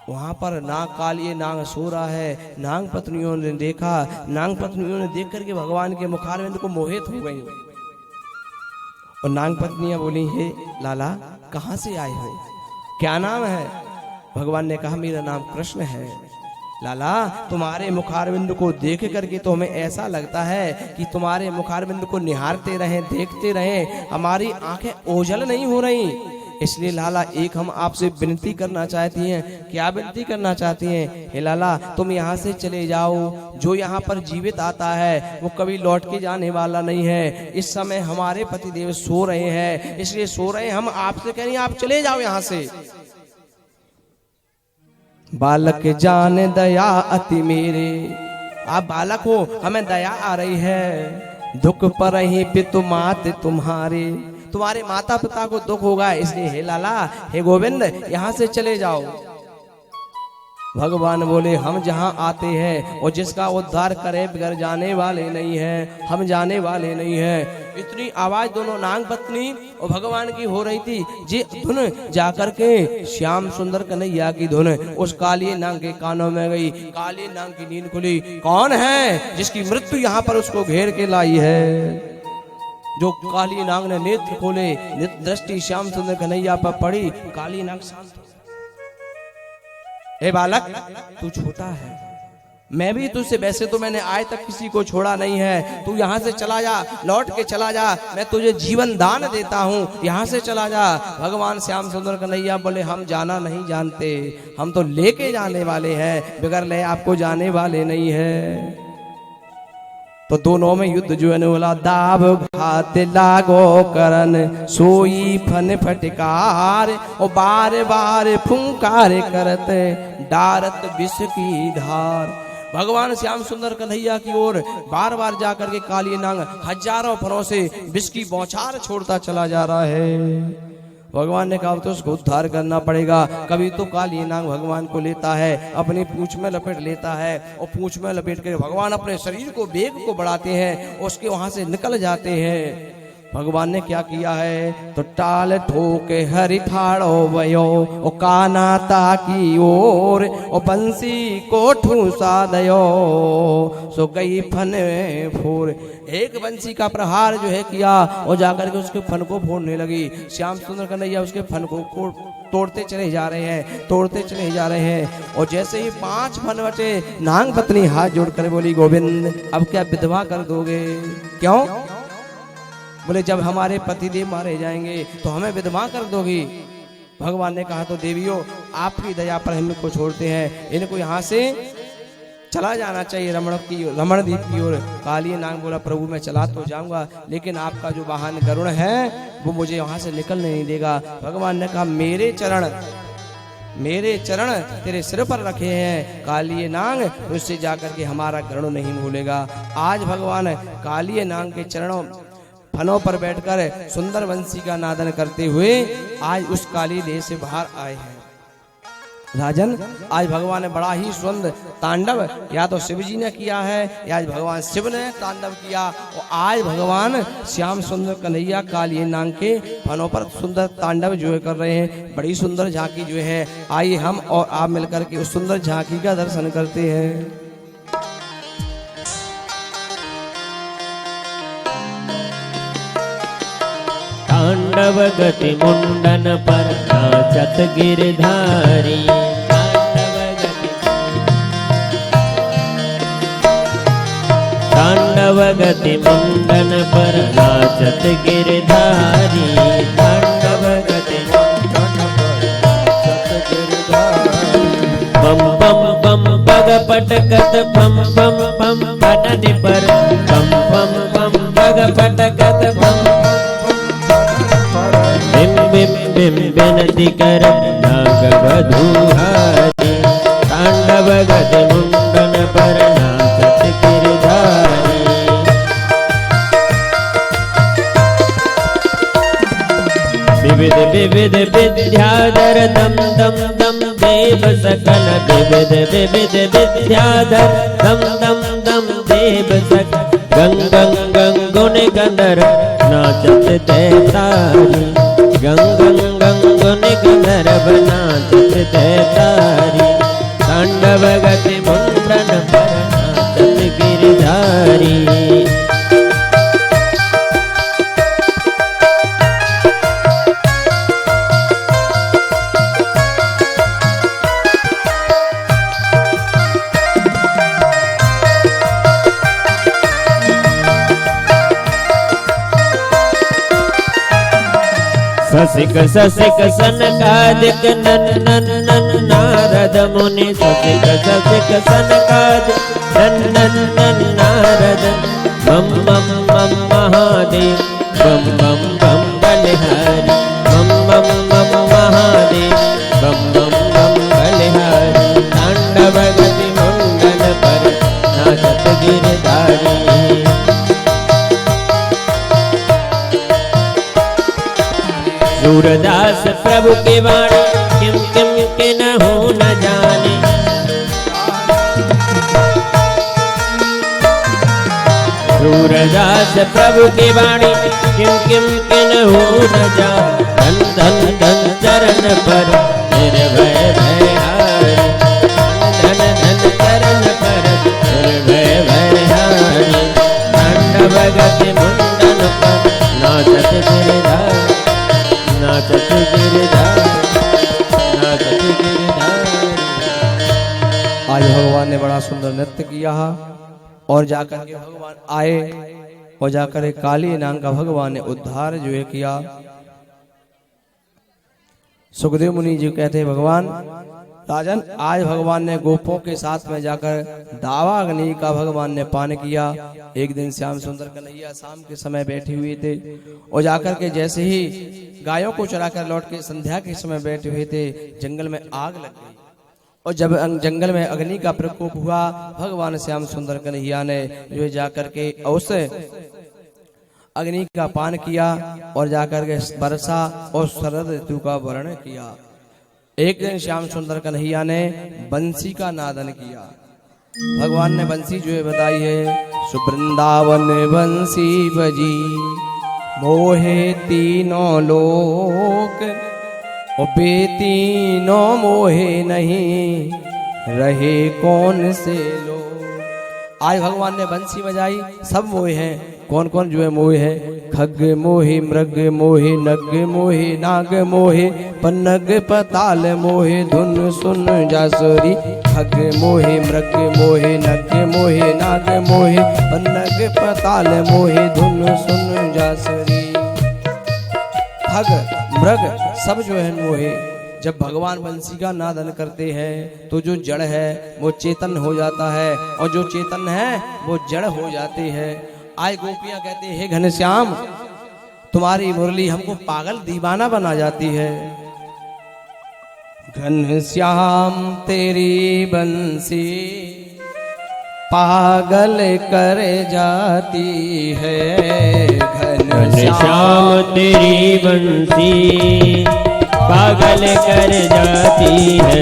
[SPEAKER 1] वहां पर नाग काली नाग सो रहा है। नाग पत्नियों ने देखा, नाग पत्नियों ने देख करके भगवान के मुखारविंद को मोहित हो गई। और नाग पत्नियां बोली हे लाला कहाँ से आए हो, क्या नाम है? भगवान ने कहा मेरा नाम कृष्ण है। लाला तुम्हारे मुखारविंद को देख करके तो हमें ऐसा लगता है कि तुम्हारे मुखारविंद को निहारते रहे, देखते रहे, हमारी आंखें ओझल नहीं हो रही। इसलिए लाला एक हम आपसे विनती करना चाहती हैं। क्या विनती करना चाहती हैं? हे लाला तुम यहाँ से चले जाओ। जो यहाँ पर जीवित आता है वो कभी लौट के जाने वाला नहीं है। इस समय हमारे पतिदेव सो रहे हैं, इसलिए सो रहे हैं, हम आपसे कह रहे हैं आप चले जाओ यहाँ से। बालक जान दया अति मेरे, आप बालक हो हमें दया आ रही है। दुख पर ही पितु मात तुम्हारे, तुम्हारे माता पिता को दुख होगा, इसलिए हे लाला हे गोविंद यहाँ से चले जाओ। भगवान बोले हम जहाँ आते हैं और जिसका उद्धार करे बिगड़ जाने वाले नहीं है, हम जाने वाले नहीं है। इतनी आवाज दोनों नाग पत्नी और भगवान की हो रही थी। जी धुन जाकर के श्याम सुंदर कन्हैया की धुन उस काली नाग के कानों में गई। काली नाग की नींद खुली। कौन है जिसकी मृत्यु यहाँ पर उसको घेर के लाई है? जो काली नाग ने नेत्र खोले, दृष्टि श्याम सुंदर कन्हैया पर पड़ी, काली नाग शांत। हे बालक तू छोटा है, मैं भी तुझसे, वैसे तो मैंने आज तक किसी को छोड़ा नहीं है। तू यहाँ से चला जा, लौट के चला जा, मैं तुझे जीवन दान देता हूँ, यहाँ से चला जा। भगवान श्याम सुंदर कन्हैया बोले हम जाना नहीं जानते, हम तो लेके जाने वाले हैं, बिगड़ ले आपको जाने वाले नहीं है। तो दोनों में युद्ध जो है बोला दाव घात लागो करन सोई फन फटकार और बार बार फुंकार करत डारत विष की धार। भगवान श्याम सुंदर कन्हैया की ओर बार बार जाकर के काली नाग हजारों फरों से विष की बौछार छोड़ता चला जा रहा है। भगवान ने कहा तो उसको उद्धार करना पड़ेगा। कभी तो काली नाग भगवान को लेता है, अपनी पूंछ में लपेट लेता है और पूंछ में लपेट कर भगवान अपने शरीर को वेग को बढ़ाते हैं, उसके वहां से निकल जाते हैं। भगवान ने क्या किया है तो टाल ठोके हरि ठाड़ो वयो ओ काना ताकी ओर ओ बंसी को ठूसा दयो सो गई फन फोर। एक बंसी का प्रहार जो है किया और जाकर के उसके फन को फोड़ने लगी। श्याम सुंदर कन्हैया उसके फन को तोड़ते चले जा रहे हैं, तोड़ते चले जा रहे हैं। और जैसे ही 5 फन बचे, नाग पत्नी हाथ जोड़कर बोली गोविंद अब क्या विधवा कर दोगे? क्यों? बोले जब हमारे पतिदेव मारे जाएंगे तो हमें विधवा कर दोगी। भगवान ने कहा तो देवियों आपकी दया पर हम इनको छोड़ते हैं, इनको यहाँ से चला जाना चाहिए रमणदीप की ओर। काली नाग बोला प्रभु मैं चला तो जाऊंगा, लेकिन आपका जो वाहन गरुड़ है वो मुझे वहां से निकलने नहीं देगा। भगवान ने कहा मेरे चरण तेरे सिर पर रखे हैं कालिए नाग, उससे जाकर के हमारा गरुड़ नहीं भूलेगा। आज भगवान कालिए नाग के चरणों फनों पर बैठकर सुंदर वंशी का नादन करते हुए आज उस काली देह से बाहर आए हैं। राजन आज भगवान ने बड़ा ही सुंदर तांडव या तो शिव जी ने किया है या आज भगवान शिव ने तांडव किया। और आज भगवान श्याम सुंदर कन्हैया कालिए नाग के फनों पर सुंदर तांडव जो है कर रहे हैं। बड़ी सुंदर झांकी जो है, आइए हम और आप मिलकर के उस सुंदर झांकी का दर्शन करते हैं।
[SPEAKER 2] तांडव गति मुंडन पर नाचत गिरधारी। तांडव गति मुंडन पर नाचत गिरधारी। तांडव गति मुंडन पर नाचत गिरधारी। बम बम बम बग पटकत बम बम बम पटनि पर बम बम बम बग पटकत बम बिम बिम बिनती कर नाग वधूहारी। तांडव गति मुंडन पर नाचत गिरधारी। विविध विविध विद्याधर दम दम दम देव सकल। विविध विविध विद्याधर दम दम दम देव सकल। गंग गंग गंगुन गंधर नाचत तैतारी। गंगं गंगुन गंधर्व नाचत तैतारी। तांडव गति मुंडन पर नाचत गिरधारी। ससिक ससिक सनकादिक नन नन नन नारद मुनि। ससिक ससिक सनकादिक नन नन नन नारद। बम बम बम महादेव बम बम बम बलिहारी। बम बम बम महादेव बम बम बम बलिहारी। तांडव गति मुंडन पर नाचत गिरधारी। सूरदास प्रभु के वाणी किम किम के न हो न जाने। सूरदास प्रभु के वाणी किम किम के न हो न जाने। धन धन धन चरण पर निर्भय भयहारी। धन धन चरण पर निर्भय भयहारी। तांडव गति मुंडन पर नाचत गिरधारी। नाचत गिरधारी। नाचत गिरधारी।
[SPEAKER 1] आज भगवान ने बड़ा सुंदर नृत्य किया और जाकर के भगवान आए और जाकर काली नाग का भगवान ने उद्धार जो है किया। सुखदेव मुनि जी कहते हैं भगवान राजन आज भगवान ने गोपों के साथ में जाकर दावा अग्नि का भगवान ने पान किया। एक दिन श्याम सुंदर कन्हैया शाम के समय बैठे हुए थे और जाकर के जैसे ही गायों को चराकर लौट के संध्या के समय बैठे हुए थे, जंगल में आग लग गई। और जब जंगल में अग्नि का प्रकोप हुआ, भगवान श्याम सुंदर कन्हैया ने जो जाकर के उस अग्नि का पान किया और जाकर के वर्षा और शरद ऋतु का वर्णन किया। एक दिन श्याम सुंदर कन्हैया ने बंसी का नादन किया। भगवान ने बंसी जो है बताई है, सुवृंदावन बंसी बजी मोहे तीनों लोक, और बेतीनों मोहे नहीं रहे कौन से लोग। आज भगवान ने बंसी बजाई, सब मोहे हैं। कौन कौन जो है मोहे है? खग मोहे, मृग मोहे, नग मोहे, नाग मोहे, पन्नग पताल मोहे, धुन सुन जासुरी। खग मोहे, मृग मोहे, नग मोहे, नाग मोहे, पन्नग पताल मोहे, धुन सुन जासुरी। खग मृग सब जो है मोहे। जब भगवान बंसी का नादन करते हैं तो जो जड़ है वो चेतन हो जाता है, और जो चेतन है वो जड़ हो जाते हैं। आज गोपियां कहते हैं, हे घनश्याम, तुम्हारी मुरली हमको पागल दीवाना बना जाती है। घनश्याम तेरी बंसी पागल कर जाती है।
[SPEAKER 2] घनश्याम तेरी बंसी पागल कर जाती है।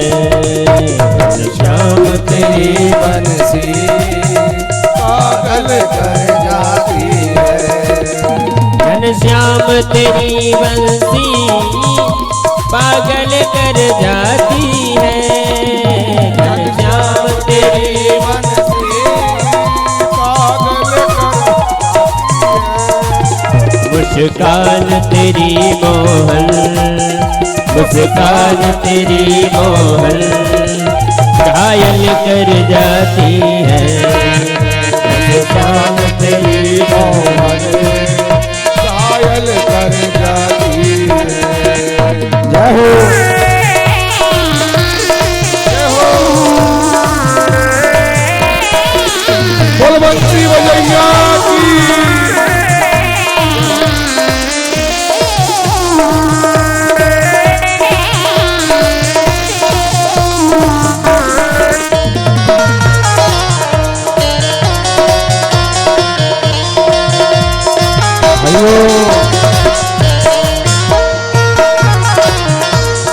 [SPEAKER 1] घनश्याम तेरी बंसी पागल कर जाती है।
[SPEAKER 2] घनश्याम तेरी बंसी पागल कर जाती है। घनश्याम तेरी
[SPEAKER 3] बंसी पागल कर
[SPEAKER 2] मुस्कान तेरी मोहन, मुस्कान तेरी मोहन घायल कर जाती है।
[SPEAKER 3] मुस्कान तेरी मोहन घायल कर जाती है।
[SPEAKER 1] जय हो।
[SPEAKER 3] जय हो। बोल बंसी बजैया की।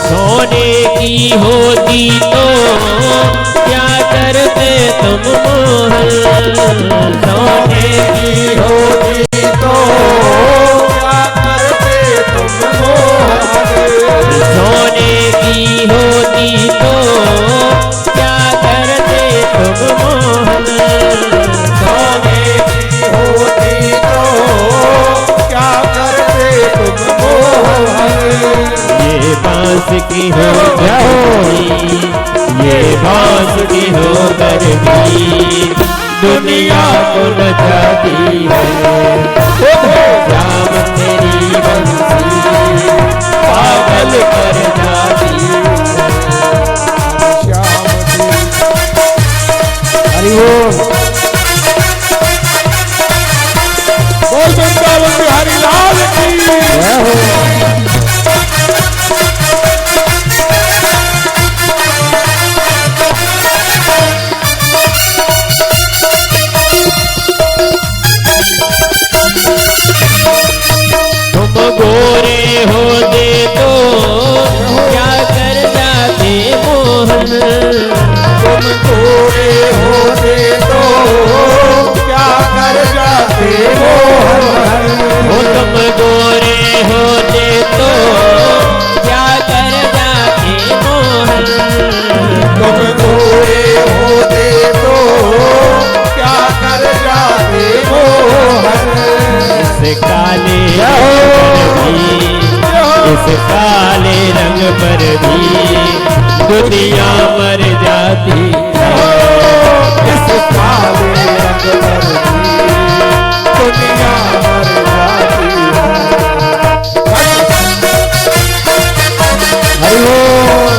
[SPEAKER 2] सोने की होती तो क्या करते तुम मोहन। सोने की होती तो
[SPEAKER 3] क्या करते तुम मोहन।
[SPEAKER 2] सोने की होती तो क्या करते तुम मोहन।
[SPEAKER 3] सोने की होती तो क्या करते तुम मोहन।
[SPEAKER 2] ये बांस की हो गई, ये बांस की हो कर भी दुनिया को नचाती है। श्याम तेरी बंसी पागल कर जाती है।
[SPEAKER 3] श्याम
[SPEAKER 1] हरि ओम।
[SPEAKER 3] बोल वृंदावन बिहारी लाल की।
[SPEAKER 1] जय हो।
[SPEAKER 2] तुम गोरे होते तो क्या कर जाते मोहन।
[SPEAKER 3] तुम गोरे होते तो क्या कर जाते मोहन।
[SPEAKER 2] हो तुम गोरे होते तो क्या कर जाते मोहन।
[SPEAKER 3] तुम गोरे होते तो क्या कर जाते मोहन।
[SPEAKER 2] इस काले इस काले रंग पर भी दुनिया मर जाती है।
[SPEAKER 3] इस काले रंग पर भी दुनिया मर जाती है।
[SPEAKER 1] हरि ओम।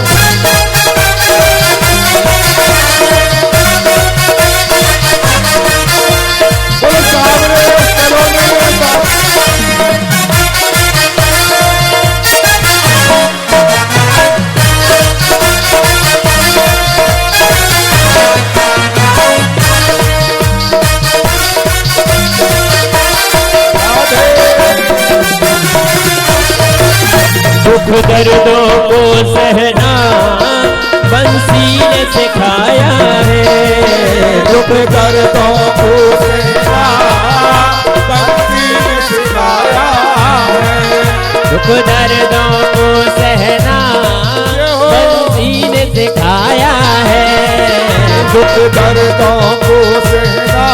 [SPEAKER 3] बोलो सामने सलोने में बाप।
[SPEAKER 2] दर्दों को सहना बंसी ने सिखाया है।
[SPEAKER 3] दुख दर्दों को सहना बंसी ने सिखाया है।
[SPEAKER 2] दुख दर्दों को सहना बंसी ने सिखाया है।
[SPEAKER 3] दुख दर्दों को सहना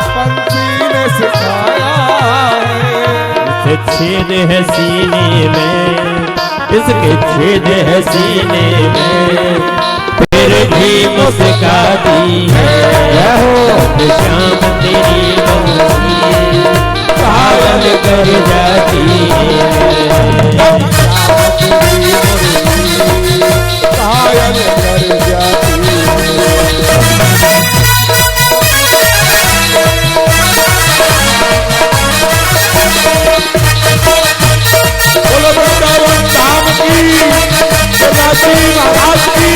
[SPEAKER 3] बंसी ने सिखाया है।
[SPEAKER 2] छेद है सीने में, इसके छेद है सीने में, फिर भी मुस्काती है। शाम तेरी बंसी पागल कर जाती है।
[SPEAKER 3] पागल कर जाती है। बोलो वृंदावन धाम की, शिवरात्रि महाराज की।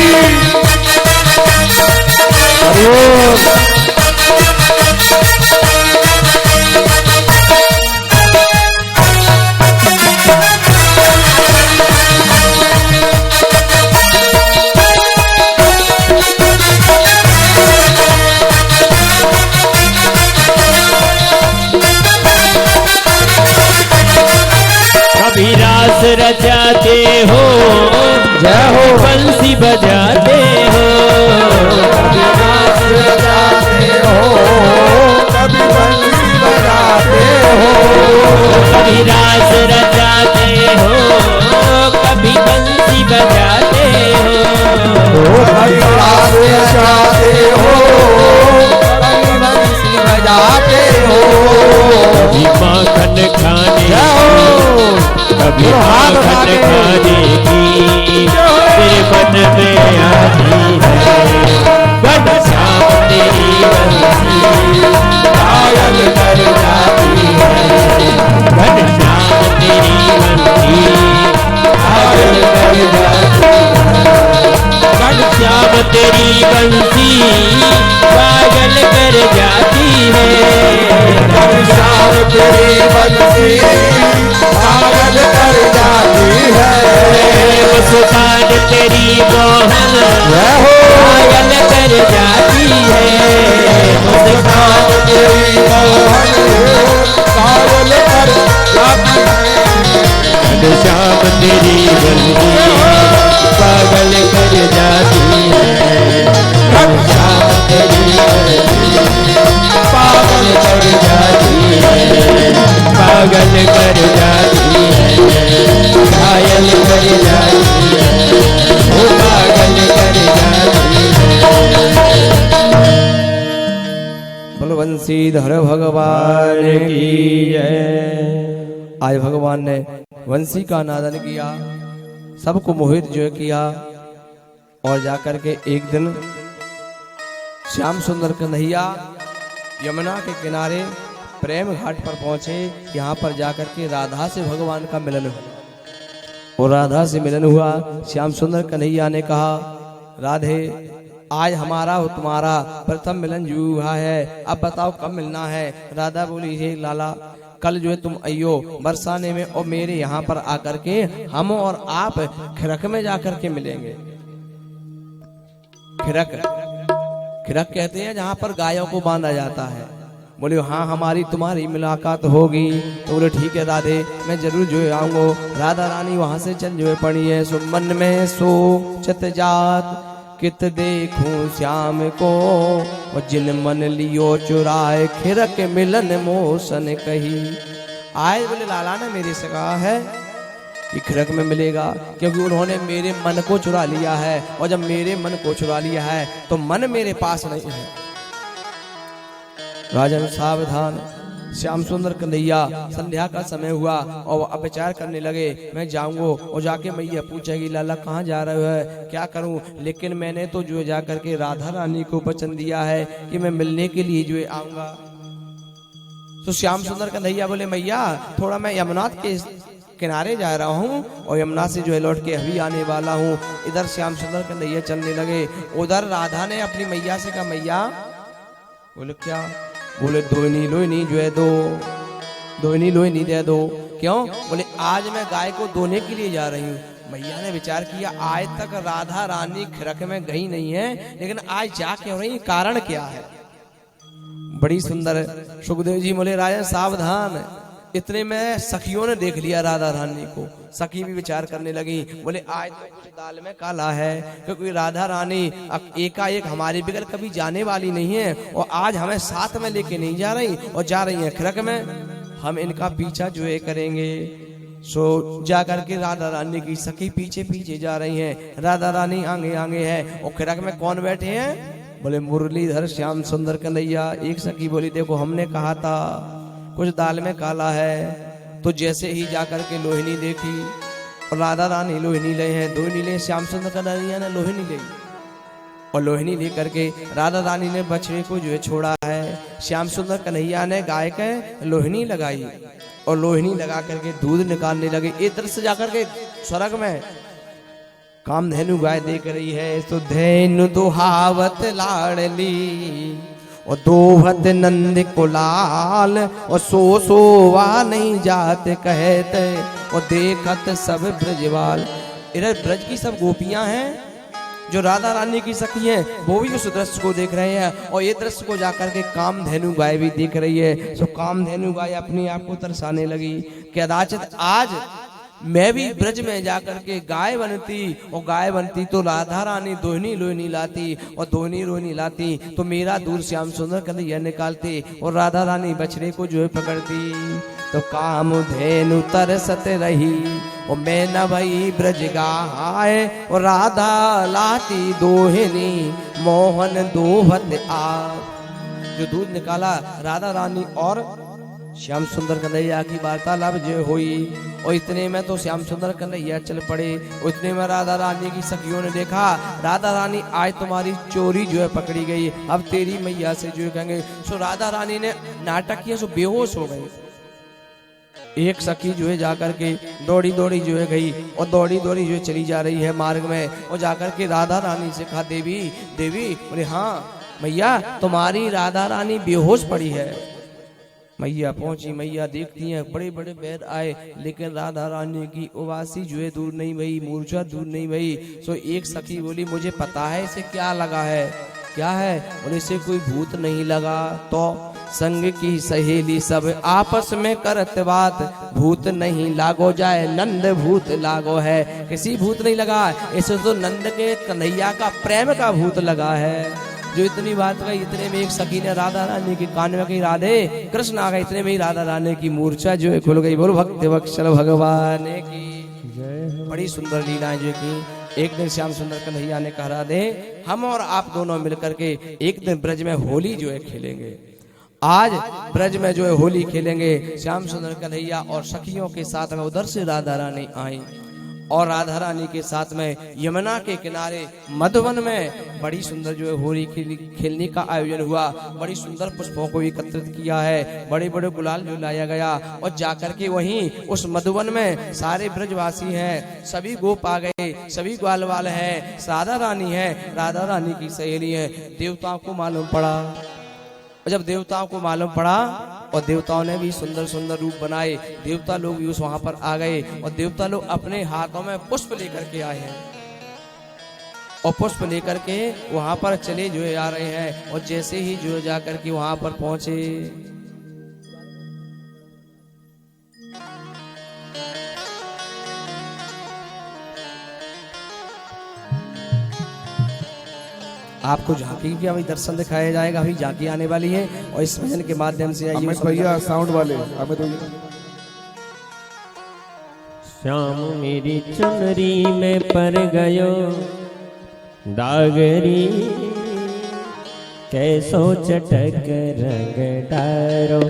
[SPEAKER 2] कभी रास रचाते हो, जय हो बंसी बजाते हो।
[SPEAKER 3] कभी रास रचाते हो, कभी बंसी बजाते हो।
[SPEAKER 2] कभी रास रचाते हो, कभी बंसी बजाते हो।
[SPEAKER 3] कभी रास रचाते हो, कभी बंसी बजाते हो।
[SPEAKER 2] कभी माखन खाने कभी माखन खाने की तेरे मन में आती है। बन शाम तेरी बंसी पागल कर जाती है। बन शाम तेरी बंसी पागल कर जाती है। बन शाम तेरी बंसी पागल कर जाती है।
[SPEAKER 3] बन शाम तेरी बंसी पागल कर जाती है।
[SPEAKER 2] मुस्कान तेरी मोहन पागल कर जाती है।
[SPEAKER 3] मुस्कान तेरी मोहन पागल कर जाती है।
[SPEAKER 2] शाम तेरी बंसी पागल कर जाती है। शाम तेरी बंसी पागल कर जाती है। पागल कर जाती है। घायल कर जाती है। वो पागल कर जाती है।
[SPEAKER 1] बलवंशीधर भगवान की जय। आज भगवान ने वंशी का नादन किया, सबको मोहित जो किया, और जाकर के एक दिन श्याम सुंदर कन्हैया यमुना के किनारे प्रेम घाट पर पहुंचे। यहाँ पर जाकर के राधा से भगवान का मिलन हुआ, और राधा से मिलन हुआ। श्याम सुंदर कन्हैया ने कहा, राधे आज हमारा और तुम्हारा प्रथम मिलन जो हुआ है, अब बताओ कब मिलना है। राधा बोली, हे लाला कल जो है तुम आइयो बरसाने में, और मेरे यहाँ पर आकर के हम और आप खिरक में जाकर के मिलेंगे। खिरक खिरक कहते हैं जहाँ पर गायों को बांधा जाता है। बोले हाँ हमारी तुम्हारी मुलाकात होगी। तो बोले ठीक है राधे, मैं जरूर जो है आऊंगा। राधा रानी वहां से चल जो है पड़ी है, सो मन में सोचत जात कित देखूं श्याम को, और जिन मन लियो चुराए खिरक मिलन मोसन कही। आए बोले लाला ने मेरे से कहा है कि खिरक में मिलेगा, क्योंकि उन्होंने मेरे मन को चुरा लिया है, और जब मेरे मन को चुरा लिया है तो मन मेरे पास नहीं है। राजन सावधान। श्याम सुंदर कन्हैया संध्या का समय हुआ और अब विचार करने लगे, मैं जाऊंगा और जाके मैया पूछेगी लाला कहाँ जा रहे हो, क्या करूं। लेकिन मैंने तो जो जा करके राधा रानी को वचन दिया है कि मैं मिलने के लिए जो आऊंगा। तो श्याम सुंदर कन्हैया बोले मैया थोड़ा मैं यमुना के किनारे जा रहा हूँ और यमुना से जो है लौट के अभी आने वाला हूँ। इधर श्याम सुंदर कन्हैया चलने लगे, उधर राधा ने अपनी मैया से कहा मैया। बोले क्या। बोले दोनी लोनी जो है दो। दोहिनी लोहिनी दे दो। क्यों? बोले आज मैं गाय को दोने के लिए जा रही हूँ। मैया ने विचार किया आज तक राधा रानी खिरक में गई नहीं है, लेकिन आज जा क्यों रही, कारण क्या है? बड़ी सुंदर। सुखदेव जी बोले राजन सावधान। इतने में सखियों ने देख लिया राधा रानी को। सखी भी विचार करने लगी, बोले आज तो कुछ दाल में काला है, क्योंकि राधा रानी एकाएक हमारे बगैर कभी जाने वाली नहीं है, और आज हमें साथ में लेके नहीं जा रही और जा रही है खिरक में। हम इनका पीछा जो है करेंगे। सो जा करके राधा रानी की सखी पीछे पीछे जा रही हैं, राधा रानी आगे आगे है। और खिरक में कौन बैठे हैं? बोले मुरलीधर श्याम सुंदर कन्हैया। एक सखी बोली देखो हमने कहा था कुछ दाल में काला है। तो जैसे ही जाकर के लोहिनी देखी, और राधा रानी लोहिनी ले हैं, दोहिनी ले, श्याम सुंदर कन्हैया ने लोहिनी ले, और लोहिनी ले करके राधा रानी ने बछड़े को जो है छोड़ा है, श्याम सुंदर कन्हैया ने गाय के लोहिनी लगाई, और लोहिनी लगा करके दूध निकालने लगे। इधर से जाकर के स्वर्ग में कामधेनु गाय देख रही है। तो धेनु दुहावत लाडली, और दोहत नंद को लाल, और सोवा नहीं जाते कहते, और देखत सब ब्रजवाल। इधर ब्रज की सब गोपियां हैं जो राधा रानी की सखी हैं, वो भी उस दृश्य को देख रहे हैं, और ये दृश्य को जाकर के कामधेनु गाय भी देख रही है। तो कामधेनु गाय अपने आप को तरसाने लगी, कदाचित आज मैं भी ब्रज में जाकर के गाय बनती, और गाय बनती तो राधा रानी दोहिनी लोहिनी लाती, और दोहिनी लोहिनी लाती तो मेरा दूर श्याम सुंदर कन्हैया निकालते, और राधा रानी बछड़े को जो है पकड़ती। तो कामधेनु तरसत रही, और मैं न भई ब्रज गाय, और राधा लाती दोहिनी मोहन दोहत आ। जो दूध निकाला राधा रानी और श्याम सुंदर कन्हैया की वार्तालाप जो हुई, और इतने में तो श्याम सुंदर कन्हैया चल पड़े। और इतने में राधा रानी की सखियों ने देखा, राधा रानी आज तुम्हारी चोरी जो है पकड़ी गई, अब तेरी मैया से जो है कहेंगे। सो राधा रानी ने नाटक किया, सो बेहोश हो गए। एक सखी जो है जाकर के दौड़ी दौड़ी जो है गई, और दौड़ी दौड़ी जो है चली जा रही है मार्ग में, और जाकर के राधा रानी से कहा देवी देवी। बोले हाँ मैया तुम्हारी राधा रानी बेहोश पड़ी है। मैया पहुंची, मैया देखती हैं बड़े बड़े वैद आए, लेकिन राधा रानी की उबासी जो है दूर नहीं भई, मूर्छा दूर नहीं भई। सो एक सखी बोली मुझे पता है इसे क्या लगा है। क्या है? बोले इसे कोई भूत नहीं लगा। तो संग की सहेली सब आपस में करत बात, भूत नहीं लागो जाए नंद भूत लागो है। किसी भूत नहीं लगा, इसे तो नंद के कन्हैया का प्रेम का भूत लगा है। जो इतनी बात कही, इतने में एक सखी ने राधा रानी के कान में कही राधे कृष्ण आ गए। इतने में ही राधा रानी की मूर्छा जो है खुल गई। बोलो भक्त वत्सल भगवान की जय। बड़ी सुंदर लीलाएं जो की। एक दिन श्याम सुंदर कन्हैया ने कहा राधे हम और आप दोनों मिलकर के एक दिन ब्रज में होली जो है खेलेंगे। आज ब्रज में जो है होली खेलेंगे। श्याम सुंदर कन्हैया और सखियों के साथ में उधर से राधा रानी आई, और राधा रानी के साथ में यमुना के किनारे मधुवन में बड़ी सुंदर जो है होली खेलने का आयोजन हुआ। बड़ी सुंदर पुष्पों को एकत्रित किया है, बड़े बड़े गुलाल जो लाया गया, और जाकर के वहीं उस मधुवन में सारे ब्रजवासी हैं, सभी गोप आ गए, सभी ग्वाल वाल हैं, राधा रानी है, राधा रानी की सहेली है। देवताओं को मालूम पड़ा, और जब देवताओं को मालूम पड़ा, और देवताओं ने भी सुंदर सुंदर रूप बनाए, देवता लोग भी उस वहां पर आ गए, और देवता लोग अपने हाथों में पुष्प लेकर के आए हैं, और पुष्प लेकर के वहां पर चले जो है आ रहे हैं। और जैसे ही जो जाकर के वहां पर पहुंचे, आपको झांकी का भी दर्शन दिखाया जाएगा। अभी झांकी आने वाली है, और इस भजन के माध्यम से आइए
[SPEAKER 3] भैया साउंड वाले अमित भैया।
[SPEAKER 2] श्याम मेरी चुनरी में पर गयो दागरी, कैसो चटक रंग डारो।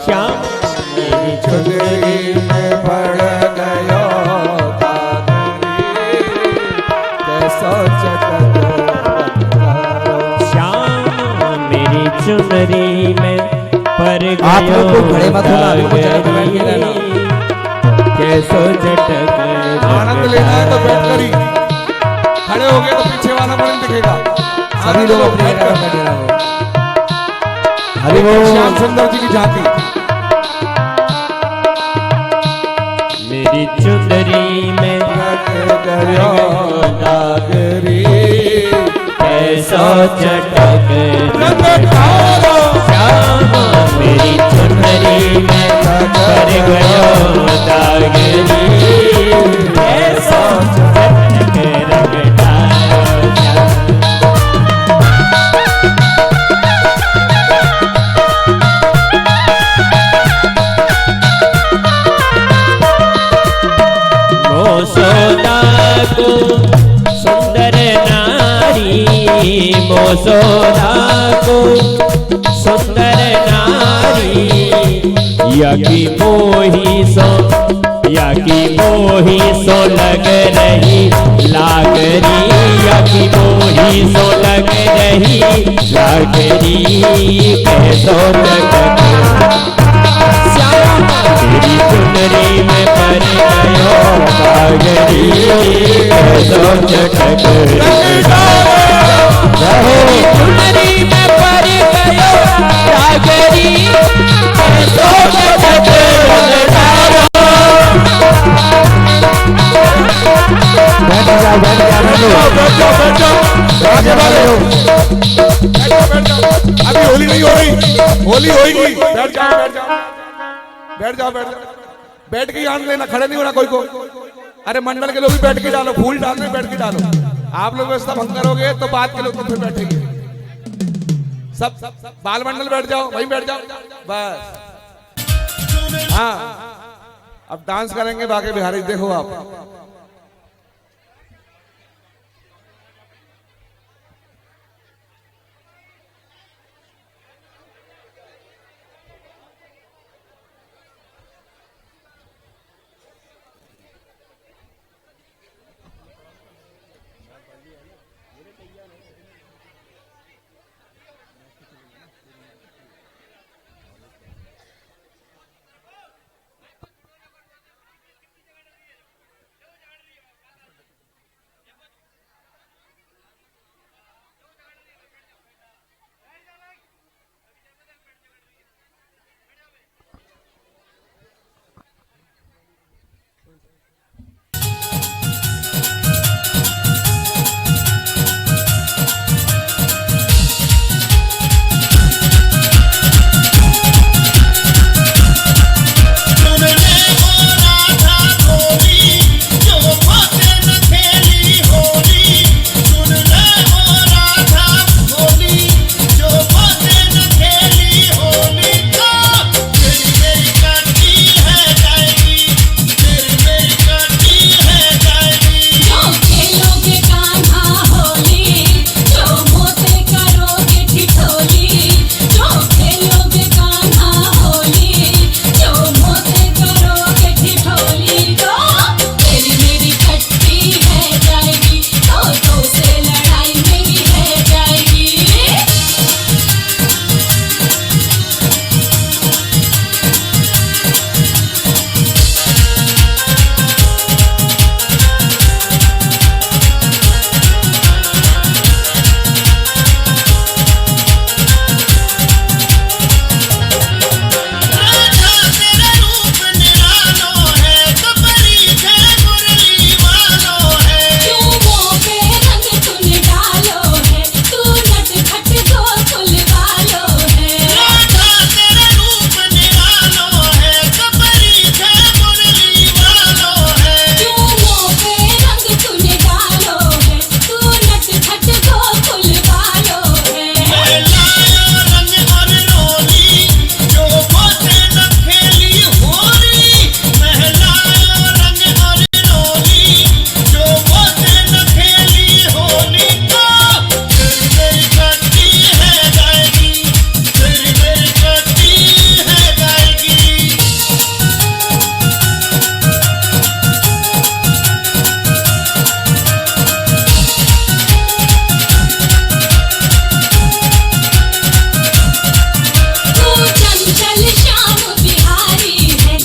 [SPEAKER 2] श्याम मेरी चुनरी में पर गयो दागरी, कैसो चटक चुनरी में पर गयो दागरी, कैसो चटक।
[SPEAKER 3] आनंद लेना है तो बैठ कर ही, खड़े हो गए तो पीछे वाला बटन दिखेगा।
[SPEAKER 1] सभी लोग अपने बैठे रहो।
[SPEAKER 3] हरि बोल। श्याम सुंदर जी की झांकी।
[SPEAKER 2] मेरी चुंदरी में
[SPEAKER 3] लग गयो दागरी
[SPEAKER 2] कैसा चटक
[SPEAKER 3] रंग ठारो
[SPEAKER 2] श्यामा मेरी चुंदरी में कर गयो दागरी कैसा चटक रंग ठारो मोसोदा को सुंदर नारी मोसोदा को सुंदर नारी यकी मोही सो लग रही लागरी यकी मोही सो लग रही लागरी कैसो तक तेरी चुनरी में पर गयो बागरी कैसो चटक तेरी चुनरी में पर गयो बागरी कैसो चटक
[SPEAKER 3] अभी होली नहीं हो रही, होली होगी। बैठ जाओ बैठ जाओ बैठ जाओ बैठ जाओ, बैठ के आन लेना, खड़े नहीं होना कोई को। अरे मंडल के लोग भी बैठ के डालो, फूल डालने बैठ के डालो। आप लोग व्यवस्था भंग करोगे तो बात के लोग तो फिर बैठेंगे। सब बाल मंडल बैठ जाओ, वहीं बैठ जाओ बस। हाँ अब डांस करेंगे बाकी बिहारी, देखो आप।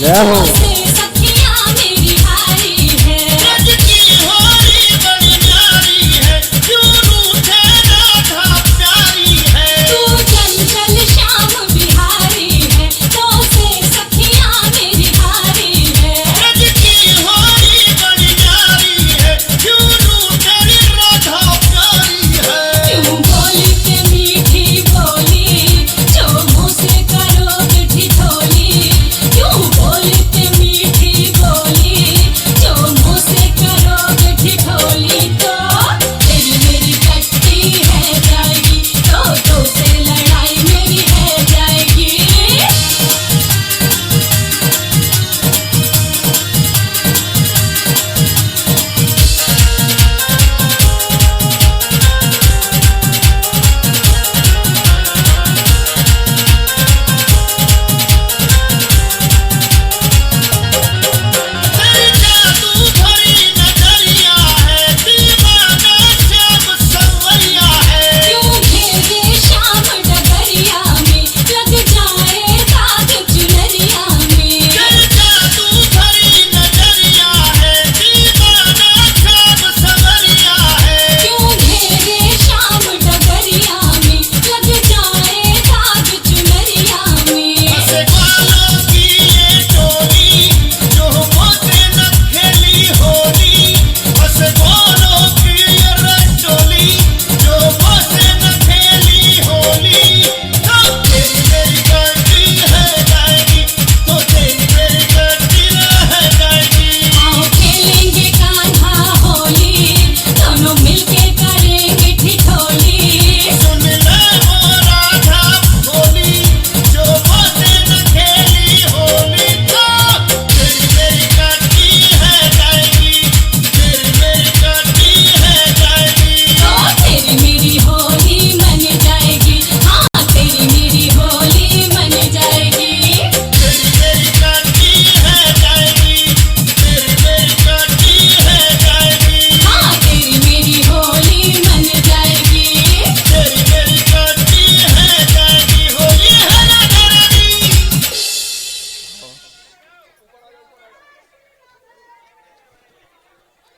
[SPEAKER 2] जय हो।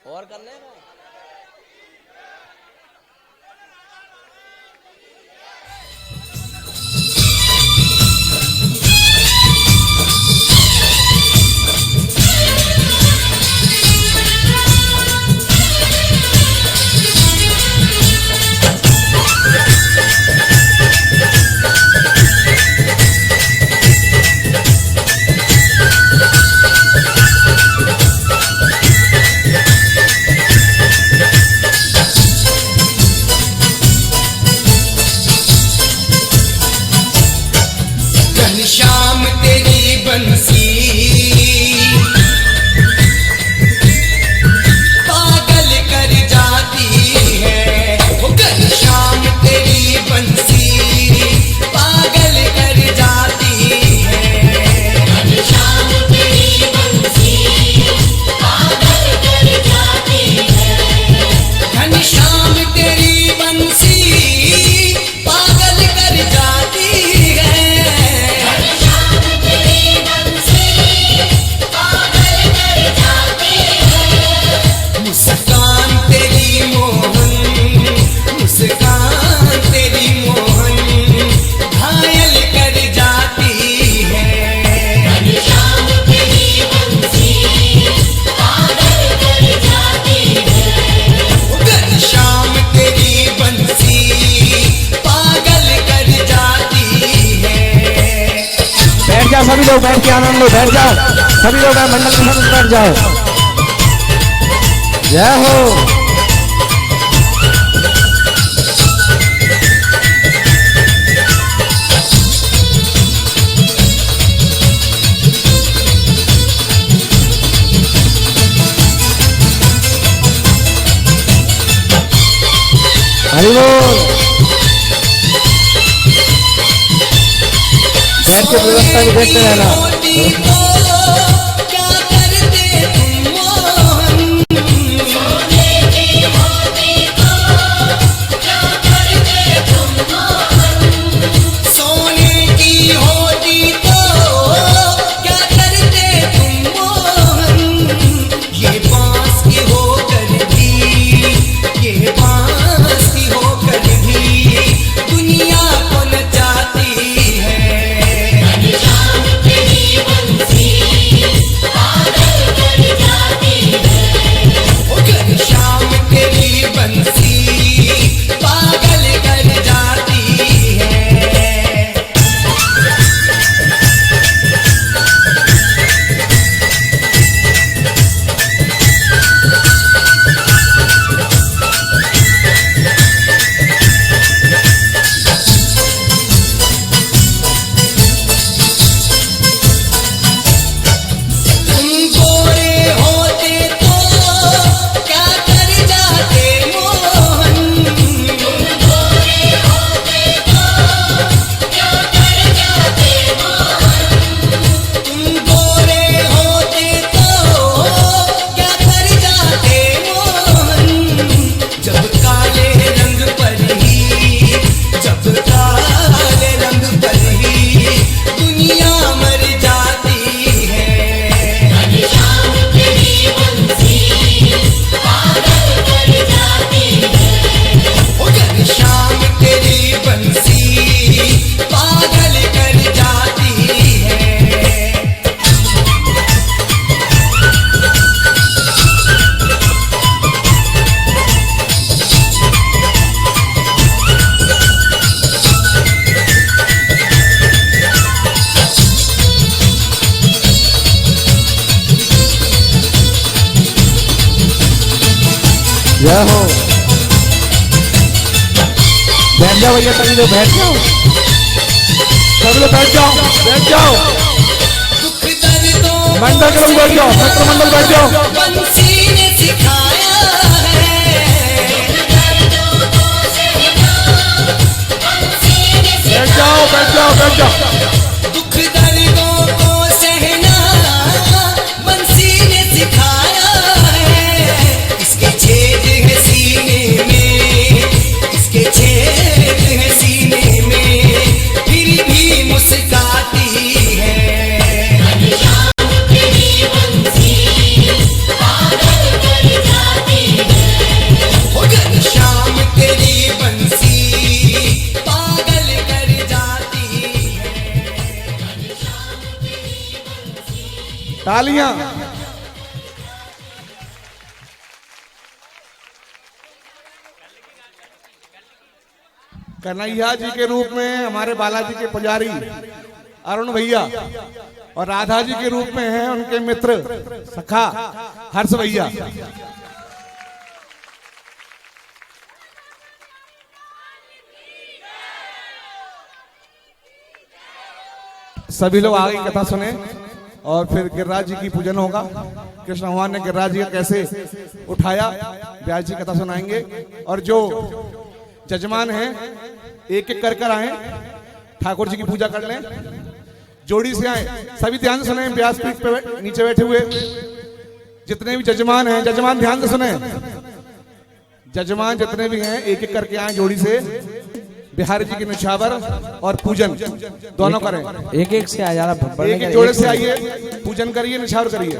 [SPEAKER 1] और करने का
[SPEAKER 4] घनश्याम तेरी बंसी पागल कर जाती है, वो घनश्याम तेरी बंसी पागल कर जाती है, घनश्याम तेरी बंसी पागल कर जाती है, घनश्याम तेरी बंसी पागल कर जाती है, मुस्कान तेरी मोहन, मुस्कान तेरी मोहन घायल कर जाती है, घनश्याम तेरी बंसी पागल कर जाती है, घनश्याम तेरी बंसी पागल कर जाती है।
[SPEAKER 1] बैठ जाओ सभी लोग, बैठ के आनंद लो, बैठ जाओ सभी लोग, मंडल के साथ बैठ जाओ। जय हो। हरि बोल। बैठ के व्यवस्था भी देखते रहना।
[SPEAKER 4] क्या करते तुम मोहन, सोने की होती तो क्या करते तुम मोहन, सोने की होती तो क्या करते तुम मोहन, ये बांस की होकर भी, ये बांस की होकर भी दुनिया को नचाती है, घनश्याम तेरी बंसी पागल कर जाती है, ओ घनश्याम तेरी बंसी पागल कर जाती है। तुम गोरे होते तो क्या कर जाते मोहन, तुम गोरे होते तो क्या कर जाते मोहन, तुम गोरे होते तो क्या कर जाते मोहन, जब काले रंग पर ही, जब काले रंग पर ही दुनिया मर जाती है, घनश्याम तेरी बंसी पागल कर जाती है, ओ घनश्याम तेरी बंसी पागल कर जाती है।
[SPEAKER 1] जय हो। बैठ जाओ भैया सभी लोग, बैठ जाओ सभी लोग, बैठ जाओ, बैठ जाओ
[SPEAKER 4] दुख दर्दों
[SPEAKER 1] मंडल के लोग बैठ जाओ, सत्र मंडल बैठ जाओ।
[SPEAKER 4] बंसी ने सिखाया है, दर्दों को सहना बंसी ने
[SPEAKER 3] बैठ जाओ, बैठ जाओ, बैठ जाओ।
[SPEAKER 4] दुख दर्दों को सहना बंसी ने सिखाया है, इसके छेद है सीने में, इसके छेद है सीने में फिर भी मुस्काती है, घनश्याम तेरी बंसी पागल कर जाती
[SPEAKER 3] तालियां। कन्हैया जी के रूप में हमारे बालाजी के पुजारी अरुण भैया और राधा जी के रूप में हैं उनके मित्र सखा हर्ष भैया। सभी लोग आगे कथा सुने और फिर गिरिराज जी की पूजन होगा। कृष्ण भगवान ने गिरिराज जी का कैसे उठाया, व्यास जी कथा सुनाएंगे। और जो जजमान हैं एक एक कर आए, ठाकुर जी की पूजा कर लें, जोड़ी से आए, सभी ध्यान से सुने। व्यासपीठ पे नीचे बैठे हुए जितने भी जजमान हैं, जजमान ध्यान से सुने, जजमान जितने भी हैं एक एक करके आए जोड़ी से। बिहारी जी के निछावर और पूजन दोनों करें।
[SPEAKER 1] एक एक से आ जा रहा,
[SPEAKER 3] एक एक जोड़े से आइए, पूजन करिए, निछावर करिए।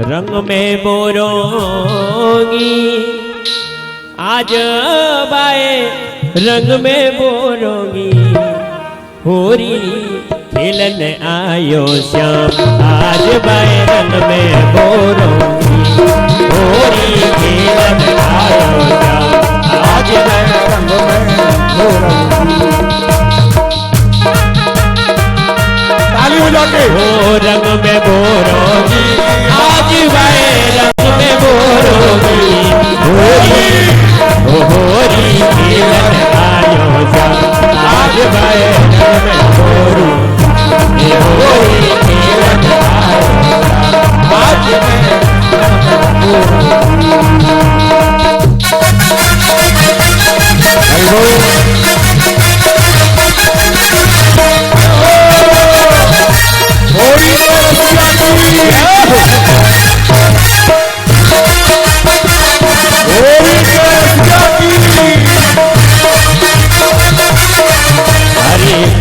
[SPEAKER 2] रंग में बोरोगी आज बाए, रंग में बोरोगी होरी खेलन आयो श्याम। आज बाए रंग में बोरोगी होरी खेलन आयो श्याम। आज बाए रंग में बोरोगी।
[SPEAKER 3] ताली बजा के
[SPEAKER 2] हो रंग में बोरोगी आज बाए रंग में बोरोगी होरी होरी खेलन आयो श्याम। आज बाए रंग में बोरोगी होरी खेलन आयो श्याम। आज बाए रंग में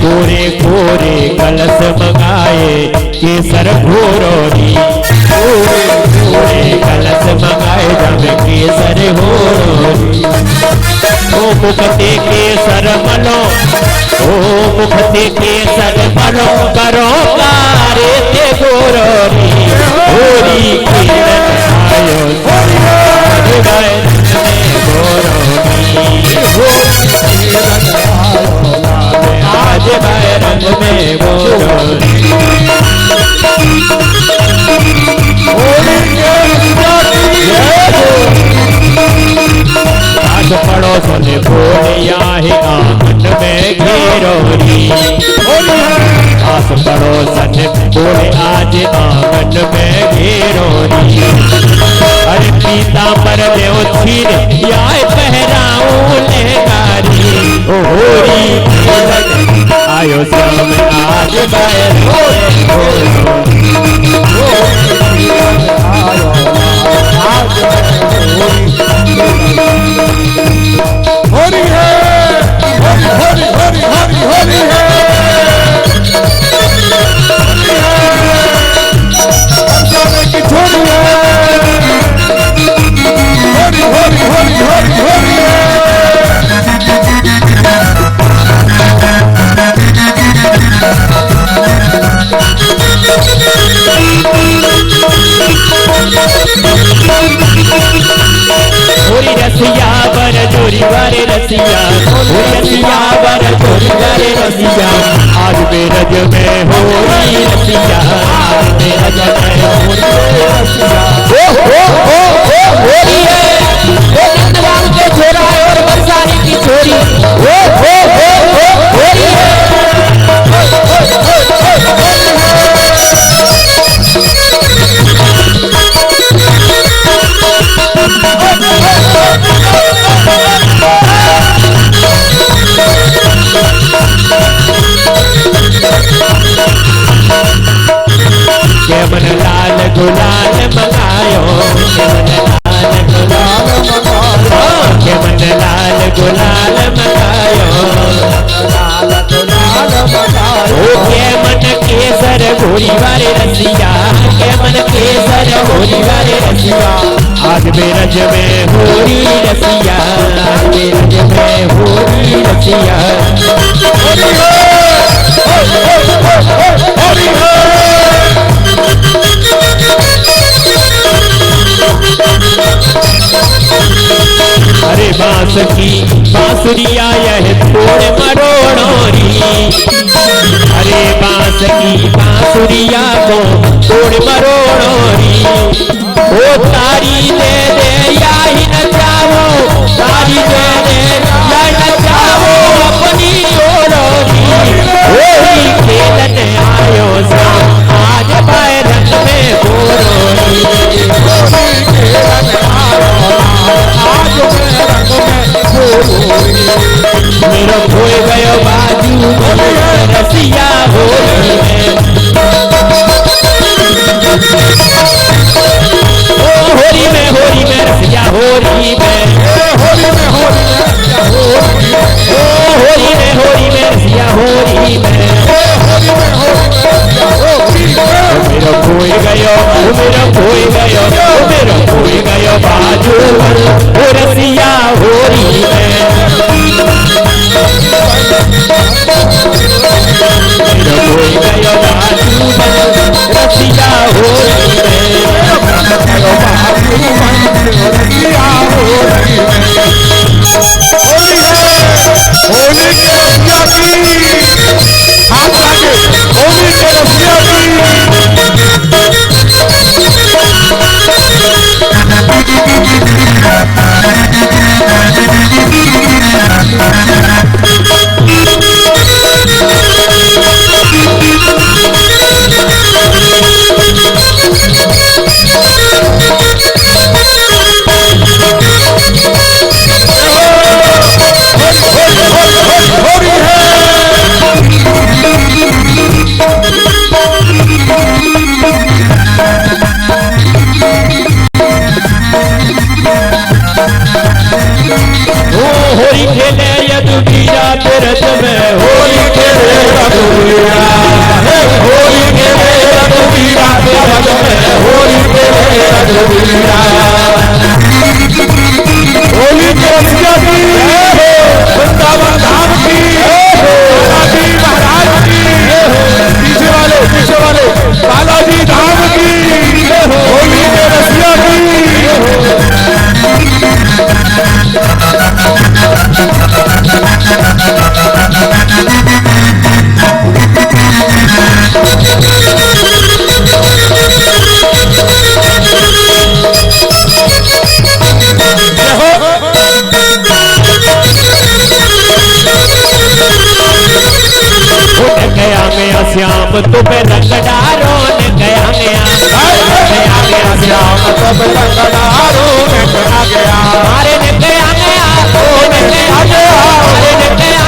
[SPEAKER 2] कोरे कोरे कलश मंगाए केसर घोरोरी। कोरे कोरे कलश मंगाए जब केसर घोरोरी। ओ मुखते केसर मलो, ओ मुखते केसर मलो, करो कारे ते घोरोरी होरी खेलन आयो आज बाए रंग में बोरोगी। आज पड़ोसों ने बोलिया है आंगन में घेरोरी। आस पड़ोसन बोले आज आंगन में घेरोरी। अरे पीतांबर देव छीन याय पहराऊं लेगारी होरी खेलन आयो श्याम। आज बाए
[SPEAKER 3] होरी है, होरी होरी होरी होरी होरी है, की छोड़ी है, होरी होरी होरी होरी होरी है।
[SPEAKER 2] होरी रसिया बर जोरी बारे रसिया, होरी रसिया बर जोरी बारे रसिया। आज बेरज में होरी रसिया, आज बेरज में होरी रसिया। होरी है वो नंदलाल के छोरा है और बरसानी की छोरी। होरी है के मन लाल गुलाल मकायो के मन केसर घोड़ी वाले रसिया के मन केसर घोड़ी वाले रसिया आज बेरज में होरी रसिया आज बेरज में होरी रसिया अरे बांस की बांसुरिया यह तोड़ मरोड़ोरी अरे बांस की बांसुरिया को तोड़ मरोड़ोरी ओ तारी दे दे या ही न जाओ तारी दे दे या न जाओ अपनी ओरोरी वही खेलन आयो सा आज बैरन में बोरोरी मेरा खोए गयो बाजू रसिया होली में ओ होली में रसिया होली में होली में रसिया होली में मेरा खोए गयो बाजू रसिया होली में रसिया होली खेले यदुवीरा बिरज में होली खेले यदुवीरा होली खेले यदुवीरा बिरज में होली खेले यदुवीरा होली के रसिया की वृंदावन धाम की बालाजी महाराज की पीछे वाले बालाजी धाम की होली के रसिया की श्याम तुम रंग डारो ने गया श्याम तुम रंग डारो ने गया अरे ने गया ओ ने गया अरे ने गया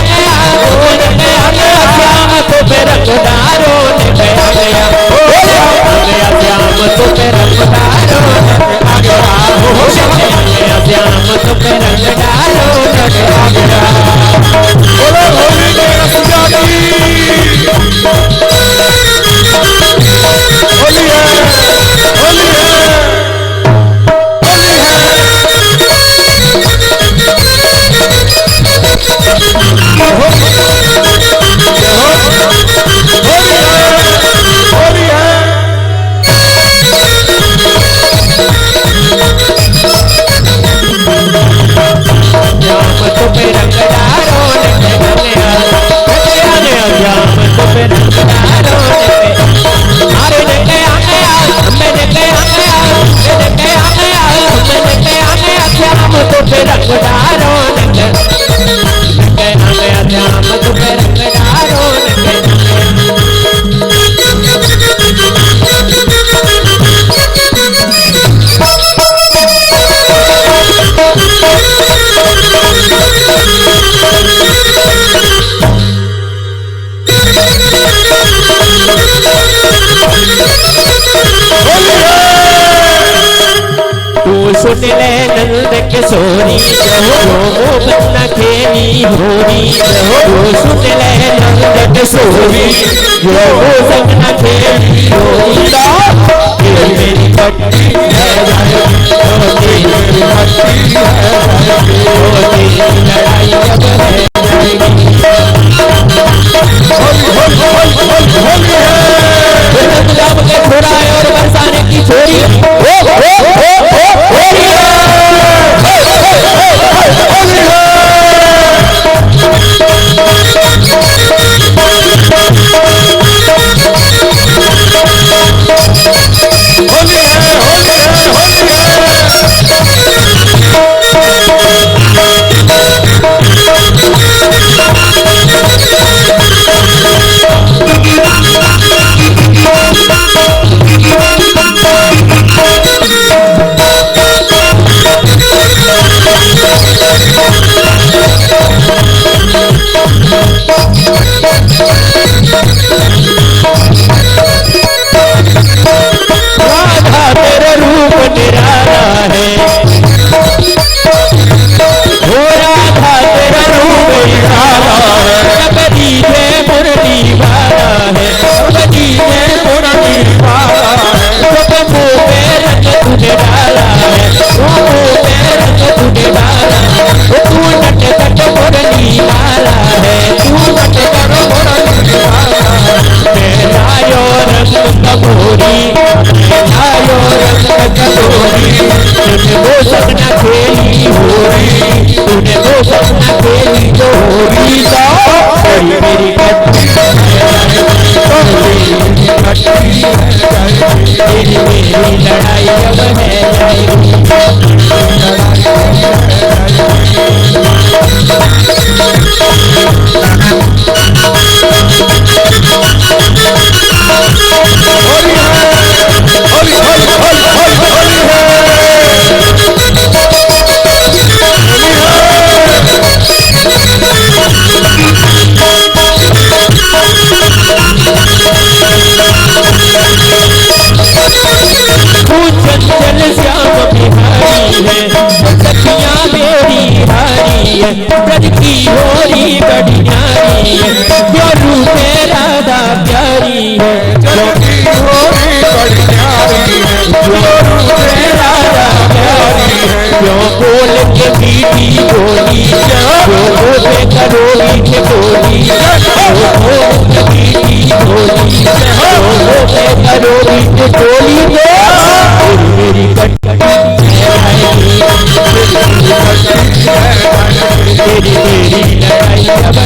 [SPEAKER 2] ओ ने गया श्याम तुम रंग डारो ने गया ओ श्याम तुम रंग डारो ने गया श्याम तुम रंग डारो ने गया बोलो होली के रसिया की होली है सुन ले नंद किशोरी जो बन्ना खेली होरी सुन ले नंद किशोरी जो बन्ना खेली होरी मेरी पट्टी है तेरी पट्टी है तेरी लड़ाई अब है पंजाब के छोरा है और बरसाने की छोरी ब्रज की होरी बड़ी न्यारी है जो रूपे राधा प्यारी है ब्रज की होरी बड़ी न्यारी है जो रूपे राधा प्यारी है जो बोल के मीठी बोली जो बोले करोड़ी के बोली जो बोल के मीठी बोली जो बोले करोड़ी के बोली मेरी कटकटी तेरी मेरी लड़ाई अब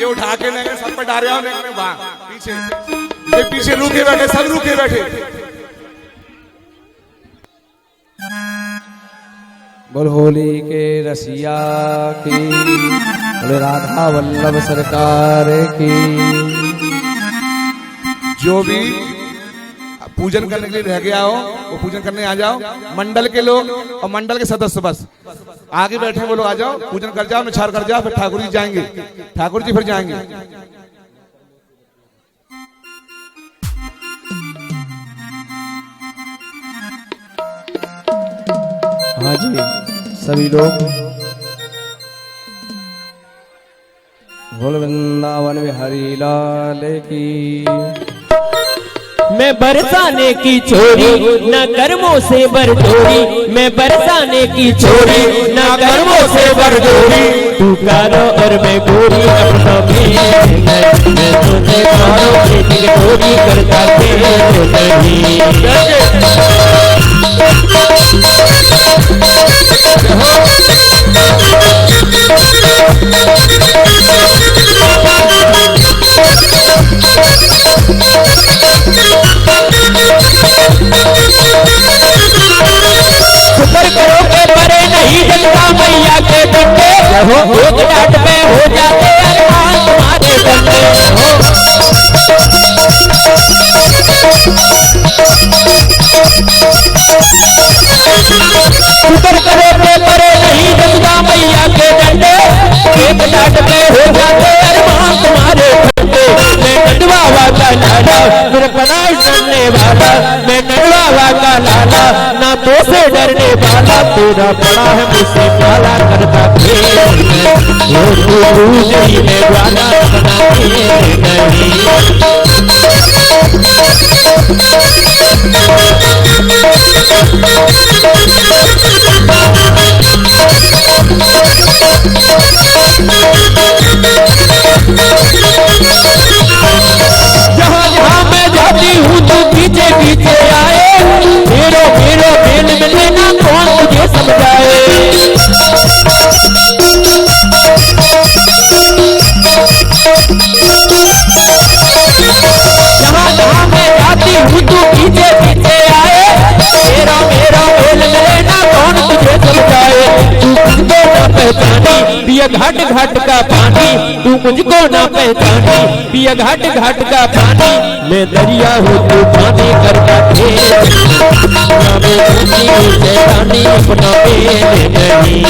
[SPEAKER 3] जो उठा के लेंगे सब पे डाल रहा हूं पीछे ये पीछे रुके बैठे सब रुके बैठे
[SPEAKER 1] बोल होली के रसिया की बोले राधा वल्लभ सरकार की।
[SPEAKER 3] जो भी पूजन करने के लिए रह गया हो वो पूजन करने आ जाओ। मंडल के लोग और मंडल के सदस्य बस आगे बैठे वो लोग आ जाओ, पूजन कर जाओ, निछार कर जाओ, फिर ठाकुर जी जाएंगे, ठाकुर जी फिर जाएंगे।
[SPEAKER 1] हाँ जी सभी लोग बोल वृंदावन बिहारी लाल की।
[SPEAKER 2] मैं बरसाने की छोरी न कर्मों से बरदोरी, मैं बरसाने की छोरी न कर्मों से बरदोरी। तू कारो और मैं गोरी अपना मैं तुझे कारो की गोरी करता थे नहीं। शुक्र करो के परे नहीं जगता मैया के डंडे, एक डांट में हो जाते अरमान तुम्हारे बंदे। शुक्र करो के परे नहीं जगता मैया के डंडे, एक डांट में हो जाते अरमान तुम्हारे बंदे। मैं नंदबाबा का लाला मेरे पराई डरने वाला, मैं नंदबाबा का लाला ना तो से डरने वाला, तेरा बड़ा है मुझसे प्याला करता खेल नहीं मैं वाला बना जहाँ जहाँ मैं जाती हूँ तू पीछे पीछे आए, मेरो मेरो मेल मिले ना कौन मुझे समझाए। जहाँ जहाँ मैं जाती हूँ तू पीछे पीछे आए, मेरो मेरो मेल मिले ना कौन मुझे समझाए। तू मुझको ना पहचानी पिया घाट घाट का पानी, तू मुझको ना पहचानी पिया घाट घाट का पानी। मैं दरिया हूँ तू पानी करता खेल, शैतानी अपना मेल नहीं।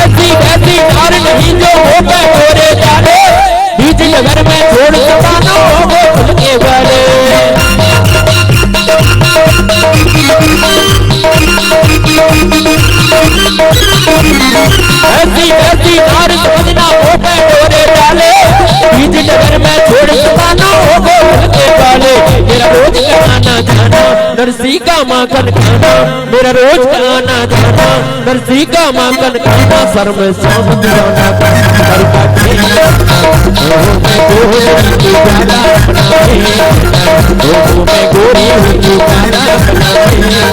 [SPEAKER 2] ऐसी वैसी नार नहीं जो हो गए गोरे जाने, बीच नगर में छोड़ सका ना हो गए खुल के वाले। ऐसी वैसी नार समझना हो गए गोरे डाले, बीच नगर में छोड़ सका ना हो गए खुल के वाले। मेरा रोज का आना जाना नरसी का माखन खाना, मेरा रोज का आना जाना नरसी का माखन खाना। सर में सांप दीवाना करता खेल, मैं गोरी तू प्याला अपना खेल, मैं गोरी तू प्याला अपना खेल।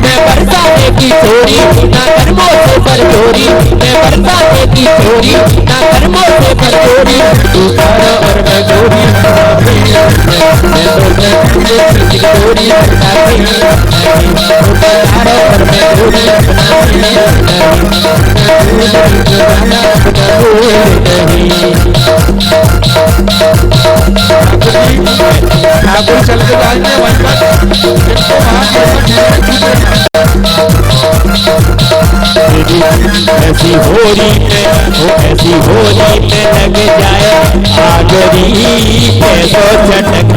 [SPEAKER 2] मैं बरसाने की चोरी ना कर्मों से पर चोरी, मैं बरसाने की चोरी ना कर्मों से पर चोरी। तू तारा और मैं गोरी अपना खेल, मैं गोरी अपना खेल, तारा और मैं गोरी अपना खेल।
[SPEAKER 3] ठाकुर चल के जाएंगे
[SPEAKER 2] ऐसी होली में ऐसी होली में लग जाए आगरी कैसो झटक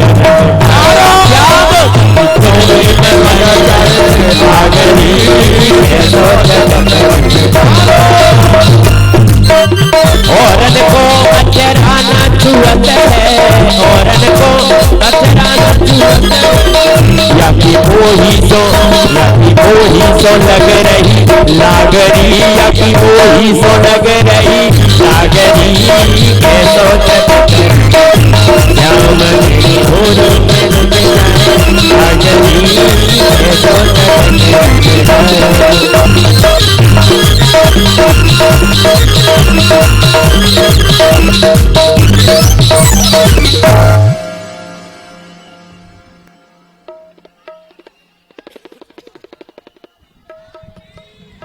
[SPEAKER 2] आगरी कैसो झटक। औरन को अचराना छुअत है, औरन को अचराना छुअत है। या कि मोही सो लग रही लागरी, या कि मोही सो लग रही लागरी कैसो झटक। श्याम की होली में लग जाए लागरी कैसो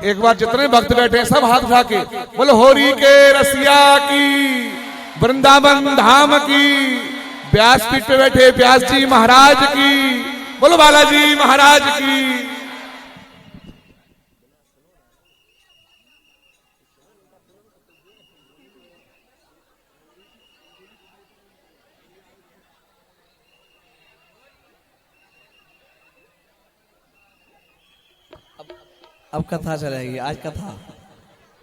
[SPEAKER 3] एक बार जितने भक्त बैठे हैं सब हाथ उठा के बोलो होरी के रसिया की, वृंदावन धाम की, व्यासपीठ पे बैठे व्यास जी महाराज की, बोलो बालाजी महाराज की।
[SPEAKER 1] अब कथा चलेगी, आज कथा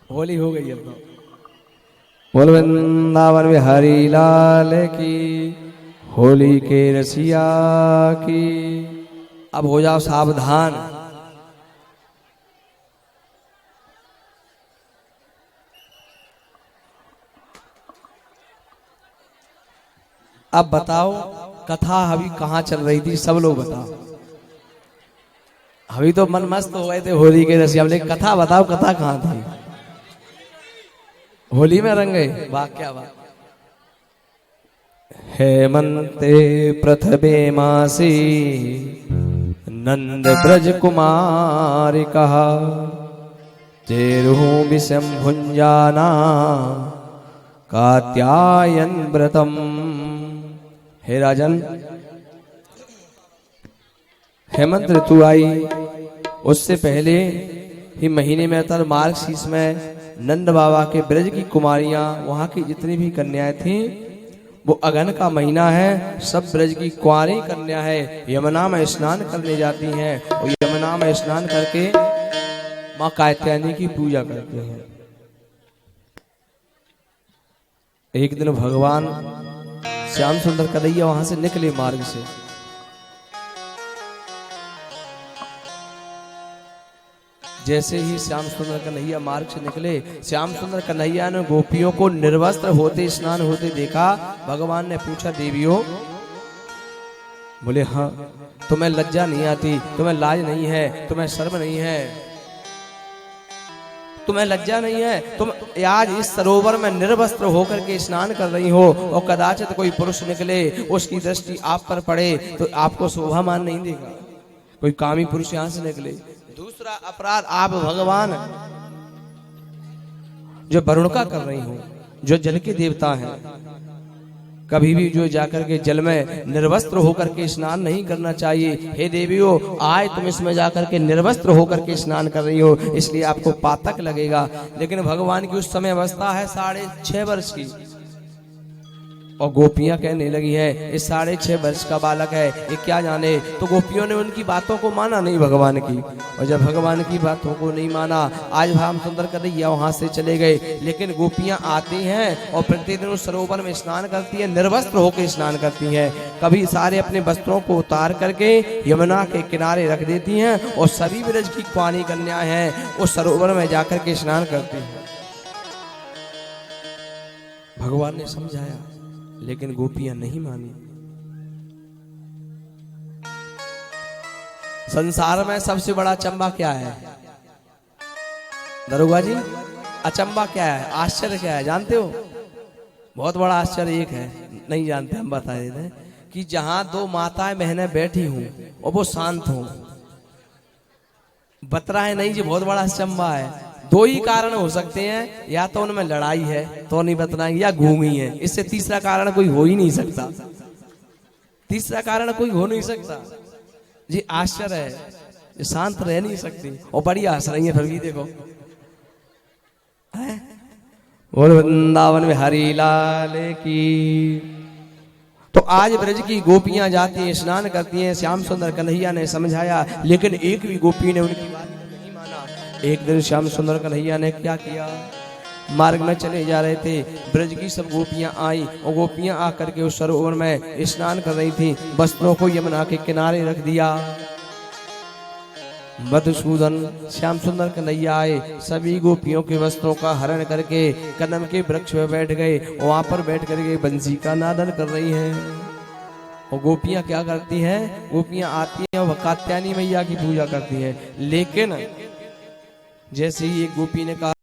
[SPEAKER 1] होली हो गई। अब तो बोल वृंदावन बिहारी लाल की, होली के रसिया की। अब हो जाओ सावधान, अब बताओ कथा अभी कहाँ चल रही थी, सब लोग बताओ। अभी तो मन मस्त हो गए थे होली के रसिया, लेकिन कथा बताओ, कथा कहाँ थी? होली में रंग गए। वाह क्या बात। हेमंते प्रथमे मासी नंद ब्रज कुमारी कहा, चेरुहू विषम भुंजाना कात्यायन व्रतम। हे राजन, हेमंत ऋतु आई, उससे पहले ही महीने में अर्थात मार्गशीर्ष में नंद बाबा के ब्रज की कुमारियां, वहां की जितनी भी कन्याएं थीं, वो अगन का महीना है, सब ब्रज की कुंवारी कन्या है, यमुना में स्नान करने जाती हैं और यमुना में स्नान करके माँ कात्यायनी की पूजा करते हैं। एक दिन भगवान श्याम सुंदर कन्हैया वहां से निकले मार्ग से। जैसे ही श्याम सुंदर कन्हैया मार्ग से निकले, श्याम सुंदर कन्हैया ने गोपियों को निर्वस्त्र होते स्नान होते देखा। भगवान ने पूछा, देवियों, बोले हाँ, तुम्हें लज्जा नहीं आती, तुम्हें लाज नहीं है, तुम्हें शर्म नहीं है, तुम्हें लज्जा नहीं है, तुम आज इस सरोवर में निर्वस्त्र होकर के स्नान कर रही हो और कदाचित कोई पुरुष निकले, उसकी दृष्टि आप पर पड़े तो आपको शोभामान नहीं देगा। कोई कामी पुरुष यहां से निकले। दूसरा अपराध, आप भगवान जो वरुण का कर रही हो, जो जल के देवता हैं, कभी भी जो जाकर के जल में निर्वस्त्र होकर के स्नान नहीं करना चाहिए। हे देवियों, आज तुम इसमें जाकर के निर्वस्त्र होकर के स्नान कर रही हो, इसलिए आपको पातक लगेगा। लेकिन भगवान की उस समय अवस्था है 6.5 वर्ष की, और गोपियां कहने लगी है ये 6.5 वर्ष का बालक है, ये क्या जाने। तो गोपियों ने उनकी बातों को माना नहीं भगवान की, और जब भगवान की बातों को नहीं माना, आज श्याम सुंदर कन्हैया वहां से चले गए। लेकिन गोपियां आती हैं और प्रतिदिन उस सरोवर में स्नान करती हैं, निर्वस्त्र होकर स्नान करती हैं। कभी सारे अपने वस्त्रों को उतार करके यमुना के किनारे रख देती हैं, और सभी ब्रज की कुंवारी कन्याएं हैं उस सरोवर में जाकर के स्नान करती हैं। भगवान ने समझाया, लेकिन गोपियां नहीं मानी। संसार में सबसे बड़ा अचंबा क्या है दरोगा जी? अचंबा क्या है, आश्चर्य क्या है, जानते हो? बहुत बड़ा आश्चर्य एक है, नहीं जानते, हम बता देते हैं कि जहां 2 माताएं बहनें बैठी हूं और वो शांत हूं, बतरा है नहीं जी, बहुत बड़ा अचंबा है। 2 ही कारण हो सकते हैं, या तो उनमें लड़ाई है तो नहीं बतलाएंगे, या घूमी है, इससे तीसरा कारण कोई हो ही नहीं सकता। तीसरा कारण कोई हो नहीं सकता जी। आश्चर्य है, शांत रह नहीं सकती और बड़ी हंस रही है। फिर भी देखो, बोल वृंदावन में हरि लाल की। तो आज ब्रज की गोपियां जाती हैं, स्नान करती हैं, श्याम सुंदर कन्हैया ने समझाया, लेकिन एक भी गोपी ने उनकी बात नहीं माना। एक दिन श्याम सुंदर कन्हैया ने क्या किया, मार्ग में चले जा रहे थे, ब्रज की सब गोपियां आई और गोपियां आकर के उस सरोवर में स्नान कर रही थी, वस्त्रों को यमुना के किनारे रख दिया। मधुसूदन श्याम सुंदर कन्हैया आए, सभी गोपियों के वस्त्रों का हरण करके कदम के वृक्ष में बैठ गए, वहां पर बैठ करके बंसी का नादन कर रही हैं। और गोपियां क्या करती हैं, गोपियां आती हैं और कात्यायनी मैया की पूजा करती हैं। लेकिन जैसे ही एक गोपी ने कहा